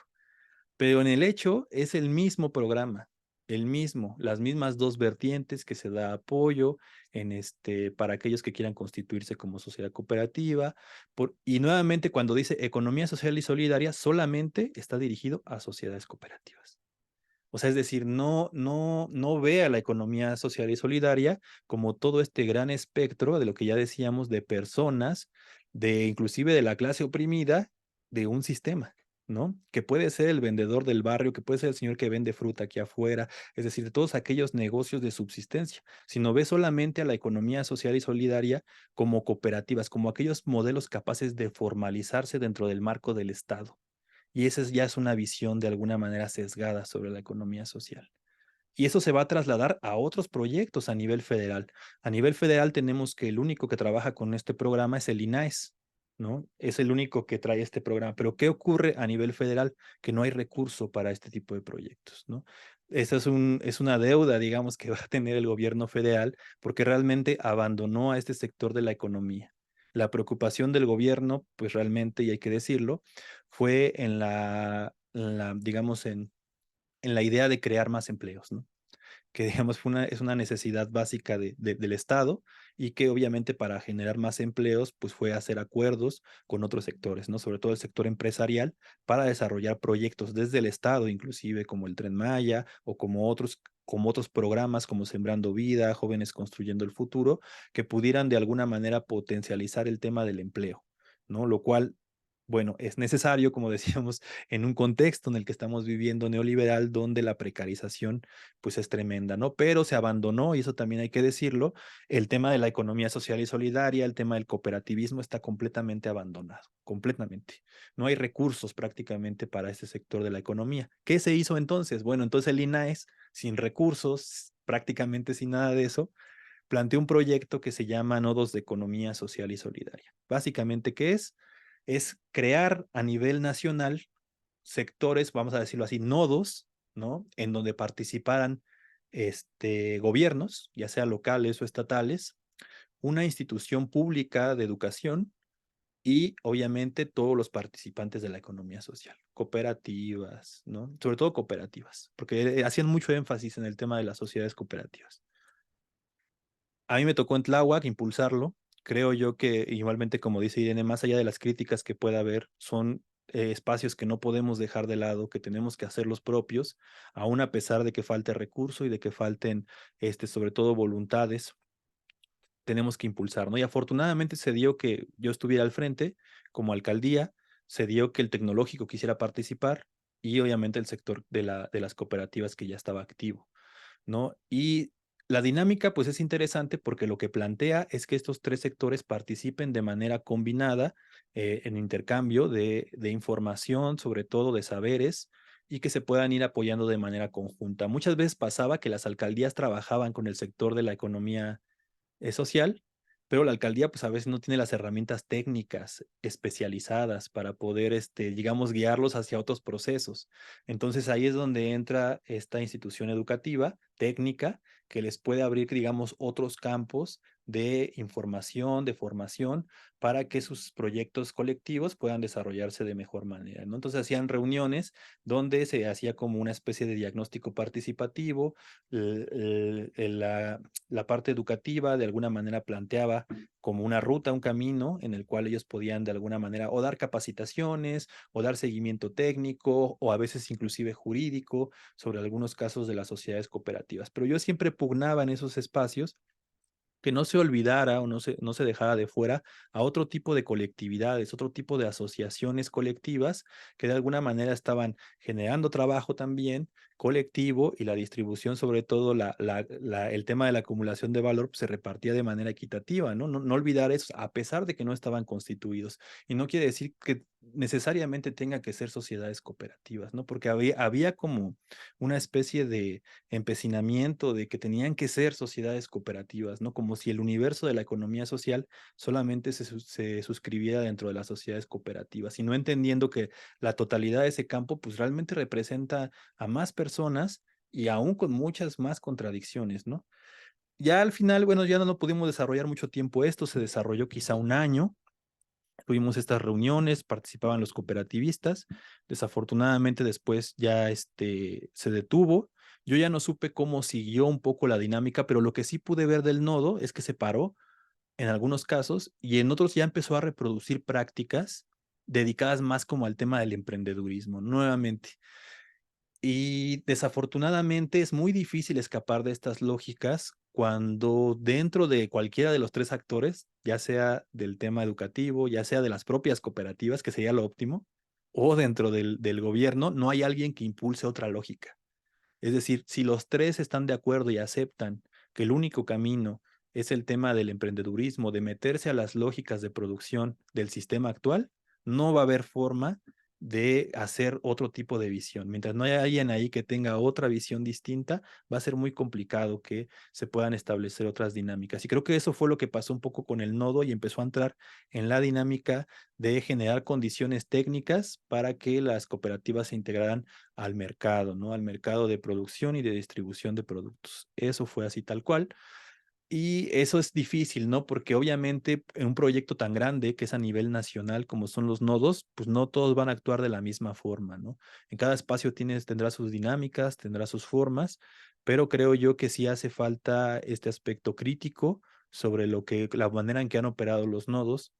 Pero en el hecho es el mismo programa, el mismo, las mismas dos vertientes que se da apoyo para aquellos que quieran constituirse como sociedad cooperativa. Y nuevamente cuando dice economía social y solidaria, solamente está dirigido a sociedades cooperativas. O sea, es decir, no ve a la economía social y solidaria como todo este gran espectro de lo que ya decíamos, de personas, inclusive de la clase oprimida, de un sistema, ¿no? Que puede ser el vendedor del barrio, que puede ser el señor que vende fruta aquí afuera, es decir, de todos aquellos negocios de subsistencia, sino ve solamente a la economía social y solidaria como cooperativas, como aquellos modelos capaces de formalizarse dentro del marco del Estado. Y esa ya es una visión de alguna manera sesgada sobre la economía social. Y eso se va a trasladar a otros proyectos a nivel federal. A nivel federal tenemos que el único que trabaja con este programa es el INAES. ¿no? Es el único que trae este programa. Pero ¿qué ocurre a nivel federal? Que no hay recurso para este tipo de proyectos, ¿no? Esa es una deuda, digamos, que va a tener el gobierno federal porque realmente abandonó a este sector de la economía. La preocupación del gobierno, pues realmente, y hay que decirlo, fue digamos, en la idea de crear más empleos, ¿no? Que digamos es una necesidad básica del Estado y que obviamente para generar más empleos, pues fue hacer acuerdos con otros sectores, ¿no? Sobre todo el sector empresarial para desarrollar proyectos desde el Estado, inclusive como el Tren Maya o como otros programas como Sembrando Vida, Jóvenes Construyendo el Futuro, que pudieran de alguna manera potencializar el tema del empleo, ¿no? Lo cual, bueno, es necesario, como decíamos, en un contexto en el que estamos viviendo neoliberal, donde la precarización pues es tremenda, ¿no? Pero se abandonó, y eso también hay que decirlo, el tema de la economía social y solidaria, el tema del cooperativismo está completamente abandonado, completamente. No hay recursos prácticamente para este sector de la economía. ¿Qué se hizo entonces? Bueno, entonces el INAES, sin recursos, prácticamente sin nada de eso, planteó un proyecto que se llama Nodos de Economía Social y Solidaria. Básicamente, ¿qué es? Es crear a nivel nacional sectores, vamos a decirlo así, nodos, ¿no? En donde participaran gobiernos, ya sea locales o estatales, una institución pública de educación y obviamente todos los participantes de la economía social, cooperativas, ¿no? Sobre todo cooperativas, porque hacían mucho énfasis en el tema de las sociedades cooperativas. A mí me tocó en Tláhuac impulsarlo. Creo yo que igualmente, como dice Irene, más allá de las críticas que pueda haber, son espacios que no podemos dejar de lado, que tenemos que hacer los propios, aún a pesar de que falte recurso y de que falten, sobre todo, voluntades, tenemos que impulsar, ¿no? Y afortunadamente se dio que yo estuviera al frente como alcaldía, se dio que el tecnológico quisiera participar y obviamente el sector de las cooperativas que ya estaba activo, ¿no? Y la dinámica, pues es interesante porque lo que plantea es que estos tres sectores participen de manera combinada en intercambio de información, sobre todo de saberes, y que se puedan ir apoyando de manera conjunta. Muchas veces pasaba que las alcaldías trabajaban con el sector de la economía social, pero la alcaldía pues a veces no tiene las herramientas técnicas especializadas para poder, digamos, guiarlos hacia otros procesos. Entonces ahí es donde entra esta institución educativa, técnica, que les puede abrir, digamos, otros campos de información, de formación, para que sus proyectos colectivos puedan desarrollarse de mejor manera, ¿no? Entonces hacían reuniones donde se hacía como una especie de diagnóstico participativo, la parte educativa de alguna manera planteaba como una ruta, un camino en el cual ellos podían de alguna manera o dar capacitaciones o dar seguimiento técnico o a veces inclusive jurídico sobre algunos casos de las sociedades cooperativas. Pero yo siempre pugnaba en esos espacios que no se olvidara o no se dejara de fuera a otro tipo de colectividades, otro tipo de asociaciones colectivas que de alguna manera estaban generando trabajo también colectivo y la distribución, sobre todo el tema de la acumulación de valor, pues, se repartía de manera equitativa, ¿no? No olvidar eso, a pesar de que no estaban constituidos. Y no quiere decir que necesariamente tenga que ser sociedades cooperativas, ¿no? Porque había como una especie de empecinamiento de que tenían que ser sociedades cooperativas, ¿no? Como si el universo de la economía social solamente se suscribiera dentro de las sociedades cooperativas y no entendiendo que la totalidad de ese campo pues realmente representa a más personas y aún con muchas más contradicciones, ¿no? Ya al final, bueno, ya no pudimos desarrollar mucho tiempo esto, se desarrolló quizá un año, tuvimos estas reuniones, participaban los cooperativistas, desafortunadamente después ya se detuvo. Yo ya no supe cómo siguió un poco la dinámica, pero lo que sí pude ver del nodo es que se paró en algunos casos y en otros ya empezó a reproducir prácticas dedicadas más como al tema del emprendedurismo, nuevamente. Y desafortunadamente es muy difícil escapar de estas lógicas cuando dentro de cualquiera de los tres actores, ya sea del tema educativo, ya sea de las propias cooperativas, que sería lo óptimo, o dentro del gobierno, no hay alguien que impulse otra lógica. Es decir, si los tres están de acuerdo y aceptan que el único camino es el tema del emprendedurismo, de meterse a las lógicas de producción del sistema actual, no va a haber forma de hacer otro tipo de visión. Mientras no haya alguien ahí que tenga otra visión distinta, va a ser muy complicado que se puedan establecer otras dinámicas. Y creo que eso fue lo que pasó un poco con el nodo y empezó a entrar en la dinámica de generar condiciones técnicas para que las cooperativas se integraran al mercado, ¿no? Al mercado de producción y de distribución de productos. Eso fue así tal cual. Y eso es difícil, ¿no? Porque obviamente en un proyecto tan grande que es a nivel nacional como son los nodos, pues no todos van a actuar de la misma forma, ¿no? En cada espacio tendrá sus dinámicas, tendrá sus formas, pero creo yo que sí hace falta este aspecto crítico sobre la manera en que han operado los nodos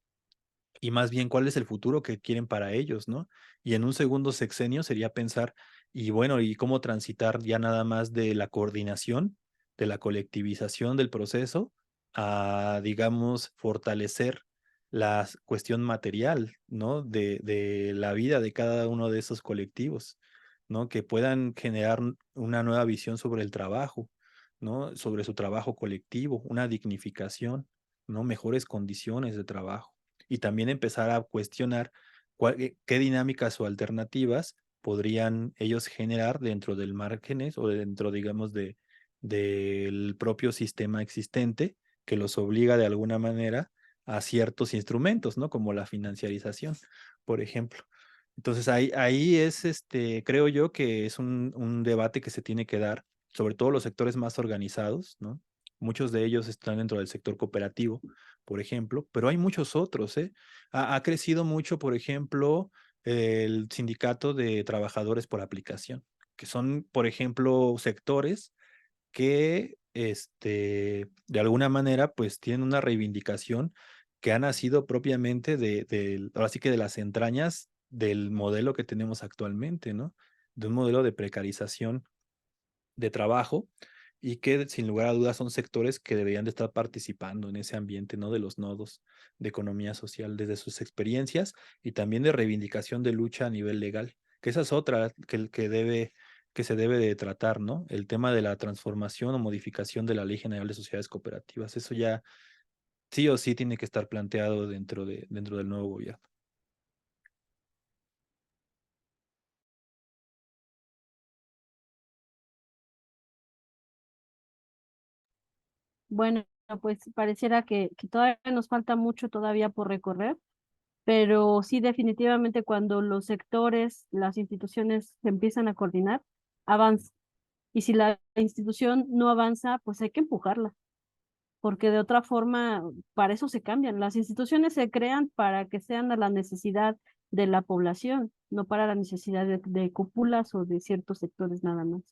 y más bien cuál es el futuro que quieren para ellos, ¿no? Y en un segundo sexenio sería pensar, y bueno, y cómo transitar ya nada más de la coordinación, de la colectivización del proceso, a, digamos, fortalecer la cuestión material, ¿no? De la vida de cada uno de esos colectivos, ¿no? Que puedan generar una nueva visión sobre el trabajo, ¿no? Sobre su trabajo colectivo, una dignificación, ¿no? Mejores condiciones de trabajo y también empezar a cuestionar qué dinámicas o alternativas podrían ellos generar dentro del márgenes o dentro, digamos, del propio sistema existente que los obliga de alguna manera a ciertos instrumentos, ¿no? Como la financiarización, por ejemplo. Entonces ahí es, creo yo que es un debate que se tiene que dar, sobre todo los sectores más organizados, ¿no? Muchos de ellos están dentro del sector cooperativo, por ejemplo, pero hay muchos otros, ¿eh? Ha crecido mucho, por ejemplo, el sindicato de trabajadores por aplicación, que son, por ejemplo, sectores que, de alguna manera, pues tienen una reivindicación que ha nacido propiamente ahora sí que de las entrañas del modelo que tenemos actualmente, ¿no? De un modelo de precarización de trabajo y que sin lugar a dudas son sectores que deberían de estar participando en ese ambiente, ¿no? De los nodos de economía social desde sus experiencias y también de reivindicación de lucha a nivel legal, que esa es otra que se debe de tratar, ¿no? El tema de la transformación o modificación de la Ley General de Sociedades Cooperativas, eso ya sí o sí tiene que estar planteado dentro del nuevo gobierno. Bueno, pues pareciera que todavía nos falta mucho todavía por recorrer, pero sí definitivamente cuando los sectores, las instituciones se empiezan a coordinar, avanza. Y si la institución no avanza, pues hay que empujarla, porque de otra forma, para eso se cambian. Las instituciones se crean para que sean a la necesidad de la población, no para la necesidad de cúpulas o de ciertos sectores nada más.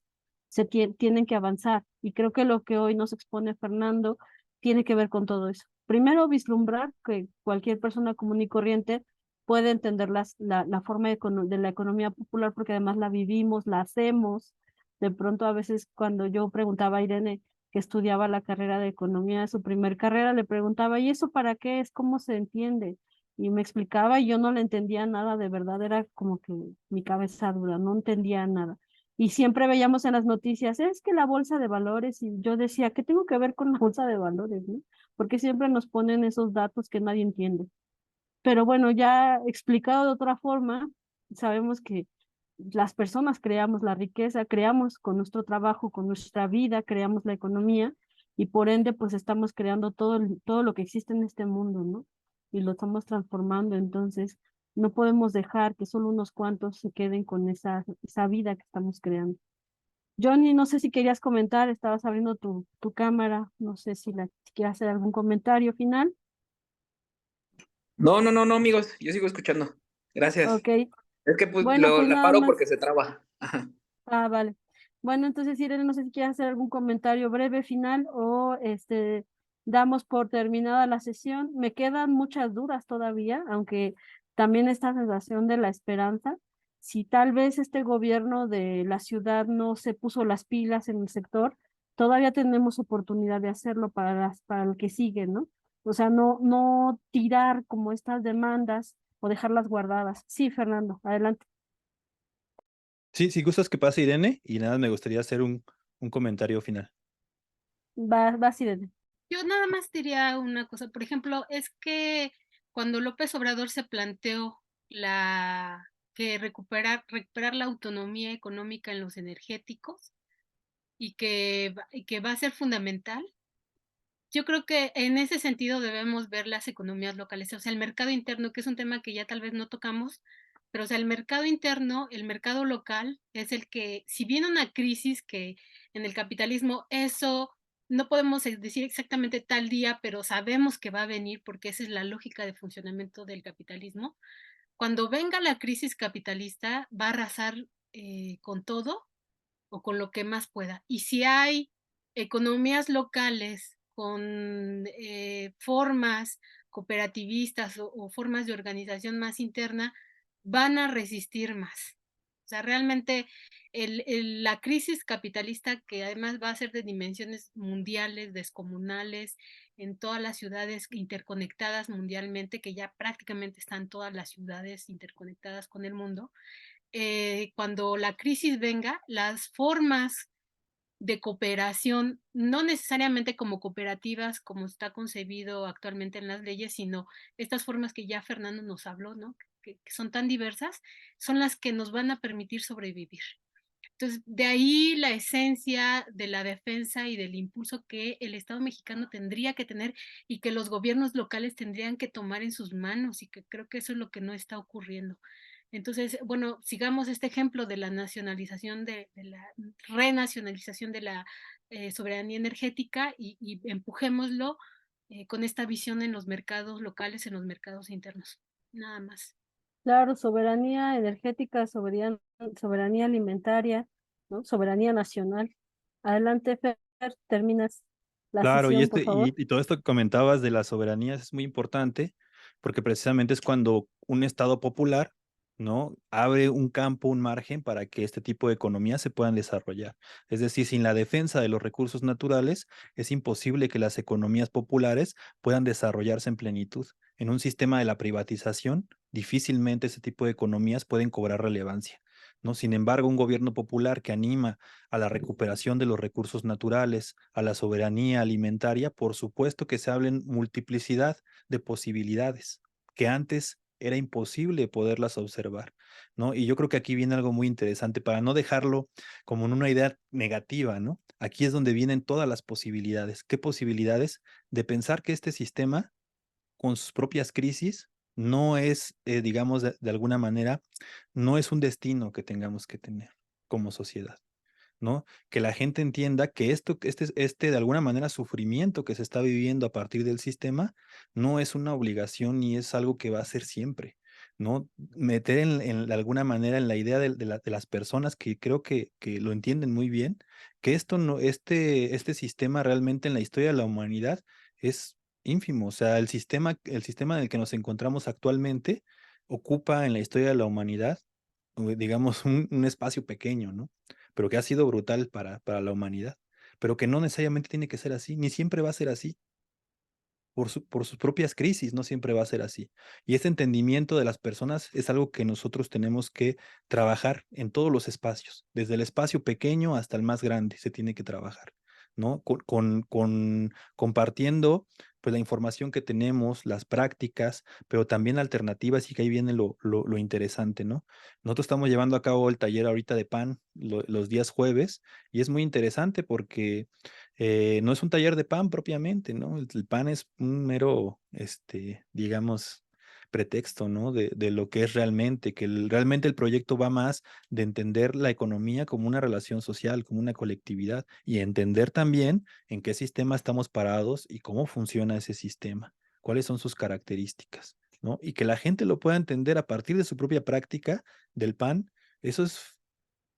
Tienen que avanzar y creo que lo que hoy nos expone Fernando tiene que ver con todo eso. Primero, vislumbrar que cualquier persona común y corriente puede entender la forma de la economía popular porque además la vivimos, la hacemos. De pronto a veces cuando yo preguntaba a Irene, que estudiaba la carrera de economía, su primer carrera, le preguntaba, ¿y eso para qué es? ¿Cómo se entiende? Y me explicaba y yo no le entendía nada, de verdad, era como que mi cabeza dura, no entendía nada. Y siempre veíamos en las noticias, es que la bolsa de valores, y yo decía, ¿qué tengo que ver con la bolsa de valores, no? Porque siempre nos ponen esos datos que nadie entiende. Pero bueno, ya explicado de otra forma, sabemos que las personas creamos la riqueza, creamos con nuestro trabajo, con nuestra vida, creamos la economía y por ende pues estamos creando todo lo que existe en este mundo, ¿no? Y lo estamos transformando, entonces no podemos dejar que solo unos cuantos se queden con esa vida que estamos creando. Johnny, no sé si querías comentar, estabas abriendo tu cámara, no sé si quieres hacer algún comentario final. No, no, no, no, amigos, yo sigo escuchando. Gracias. Ok, Es que pues bueno, pues la nada paro más. porque se traba. Ajá. Ah, vale. Bueno, entonces, Irene, no sé si quieres hacer algún comentario breve final o damos por terminada la sesión. Me quedan muchas dudas todavía, aunque también esta sensación de la esperanza. Si tal vez este gobierno de la ciudad no se puso las pilas en el sector, todavía tenemos oportunidad de hacerlo para el que sigue, ¿no? O sea, no tirar como estas demandas o dejarlas guardadas. Sí, Fernando, adelante. Sí, si gustas que pase Irene y nada, me gustaría hacer un comentario final. Vas, Irene. Yo nada más diría una cosa, por ejemplo, es que cuando López Obrador se planteó la que recuperar la autonomía económica en los energéticos y que va a ser fundamental. Yo creo que en ese sentido debemos ver las economías locales, o sea, el mercado interno, que es un tema que ya tal vez no tocamos, pero, o sea, el mercado interno, el mercado local es el que, si viene una crisis que en el capitalismo eso no podemos decir exactamente tal día, pero sabemos que va a venir porque esa es la lógica de funcionamiento del capitalismo. Cuando venga la crisis capitalista va a arrasar con todo o con lo que más pueda. Y si hay economías locales con formas cooperativistas o formas de organización más interna, van a resistir más. O sea, realmente la crisis capitalista, que además va a ser de dimensiones mundiales, descomunales, en todas las ciudades interconectadas mundialmente, que ya prácticamente están todas las ciudades interconectadas con el mundo, cuando la crisis venga, las formas de cooperación, no necesariamente como cooperativas, como está concebido actualmente en las leyes, sino estas formas que ya Fernando nos habló, ¿no? Que son tan diversas, son las que nos van a permitir sobrevivir. Entonces, de ahí la esencia de la defensa y del impulso que el Estado mexicano tendría que tener y que los gobiernos locales tendrían que tomar en sus manos, y que creo que eso es lo que no está ocurriendo. Entonces, bueno, sigamos este ejemplo de la nacionalización, de la renacionalización de la soberanía energética y empujémoslo con esta visión en los mercados locales, en los mercados internos. Nada más. Claro, soberanía energética, soberanía alimentaria, ¿no? Soberanía nacional. Adelante, Fer, terminas la Claro, sesión, por favor. y todo esto que comentabas de las soberanías es muy importante porque precisamente es cuando un Estado popular, ¿no? Abre un campo, un margen para que este tipo de economías se puedan desarrollar. Es decir, sin la defensa de los recursos naturales, es imposible que las economías populares puedan desarrollarse en plenitud. En un sistema de la privatización, difícilmente ese tipo de economías pueden cobrar relevancia, ¿no? Sin embargo, un gobierno popular que anima a la recuperación de los recursos naturales, a la soberanía alimentaria, por supuesto que se hablen multiplicidad de posibilidades que antes era imposible poderlas observar, ¿no? Y yo creo que aquí viene algo muy interesante para no dejarlo como en una idea negativa, ¿no? Aquí es donde vienen todas las posibilidades. ¿Qué posibilidades? De pensar que este sistema, con sus propias crisis, no es, digamos, de alguna manera, no es un destino que tengamos que tener como sociedad, ¿no? Que la gente entienda que este de alguna manera sufrimiento que se está viviendo a partir del sistema no es una obligación ni es algo que va a ser siempre, ¿no? Meter de alguna manera en la idea de las personas que creo que lo entienden muy bien, que esto no, este sistema realmente en la historia de la humanidad es ínfimo. O sea, el sistema en el que nos encontramos actualmente ocupa en la historia de la humanidad, digamos, un espacio pequeño, ¿no? Pero que ha sido brutal para la humanidad, pero que no necesariamente tiene que ser así, ni siempre va a ser así. Por sus propias crisis, no siempre va a ser así. Y ese entendimiento de las personas es algo que nosotros tenemos que trabajar en todos los espacios, desde el espacio pequeño hasta el más grande, se tiene que trabajar, ¿no? Compartiendo pues la información que tenemos, las prácticas, pero también alternativas, y que ahí viene lo interesante, ¿no? Nosotros estamos llevando a cabo el taller ahorita de pan los días jueves, y es muy interesante porque no es un taller de pan propiamente, ¿no? El pan es un mero, digamos, pretexto, ¿no? De lo que es realmente, que realmente el proyecto va más de entender la economía como una relación social, como una colectividad, y entender también en qué sistema estamos parados y cómo funciona ese sistema, cuáles son sus características, ¿no? Y que la gente lo pueda entender a partir de su propia práctica del pan, eso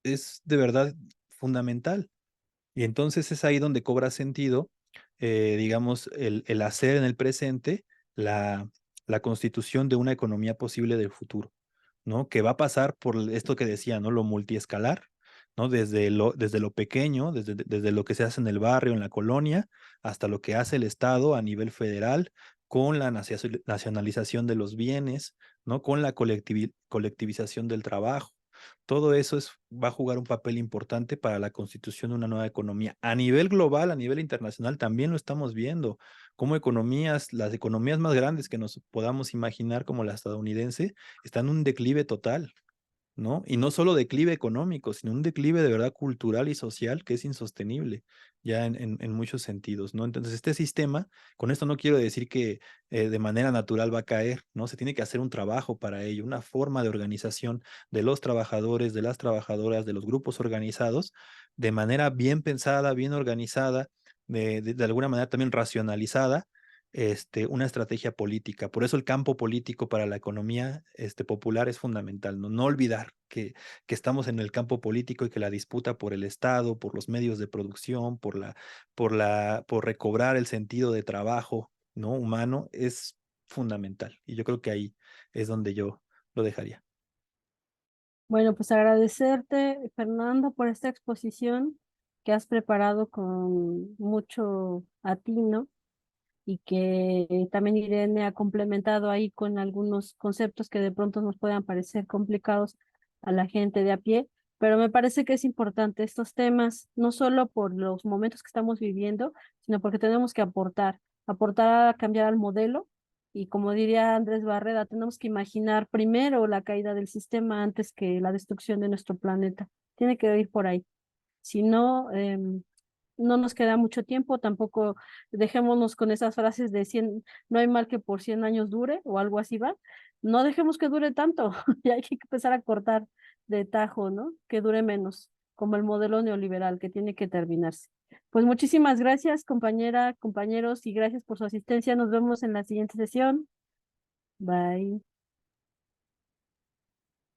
es de verdad fundamental. Y entonces es ahí donde cobra sentido, digamos, el hacer en el presente la, la constitución de una economía posible del futuro, ¿no? Que va a pasar por esto que decía, ¿no? Lo multiescalar, ¿no? Desde lo pequeño, desde lo que se hace en el barrio, en la colonia, hasta lo que hace el Estado a nivel federal, con la nacionalización de los bienes, ¿no? Con la colectivización del trabajo. Todo eso va a jugar un papel importante para la constitución de una nueva economía. A nivel global, a nivel internacional, también lo estamos viendo, como las economías más grandes que nos podamos imaginar, como la estadounidense, están en un declive total. ¿no? Y no solo declive económico, sino un declive de verdad cultural y social que es insostenible ya en muchos sentidos, ¿no? Entonces, este sistema, con esto no quiero decir que de manera natural va a caer, ¿no? Se tiene que hacer un trabajo para ello, una forma de organización de los trabajadores, de las trabajadoras, de los grupos organizados, de manera bien pensada, bien organizada, de alguna manera también racionalizada, una estrategia política. Por eso el campo político para la economía popular es fundamental, ¿no? No olvidar que estamos en el campo político y que la disputa por el Estado, por los medios de producción, por recobrar el sentido de trabajo, ¿no? Humano, es fundamental. Y yo creo que ahí es donde yo lo dejaría. Bueno, pues agradecerte, Fernando, por esta exposición que has preparado con mucho atino y que también Irene ha complementado ahí con algunos conceptos que de pronto nos puedan parecer complicados a la gente de a pie, pero me parece que es importante estos temas, no solo por los momentos que estamos viviendo, sino porque tenemos que aportar a cambiar al modelo. Y como diría Andrés Barreda, tenemos que imaginar primero la caída del sistema antes que la destrucción de nuestro planeta. Tiene que ir por ahí. Si no, no nos queda mucho tiempo, tampoco dejémonos con esas frases de 100, no hay mal que por 100 años dure o algo así va. No dejemos que dure tanto, y hay que empezar a cortar de tajo, ¿no? Que dure menos, como el modelo neoliberal que tiene que terminarse. Pues muchísimas gracias, compañera, compañeros, y gracias por su asistencia. Nos vemos en la siguiente sesión. Bye.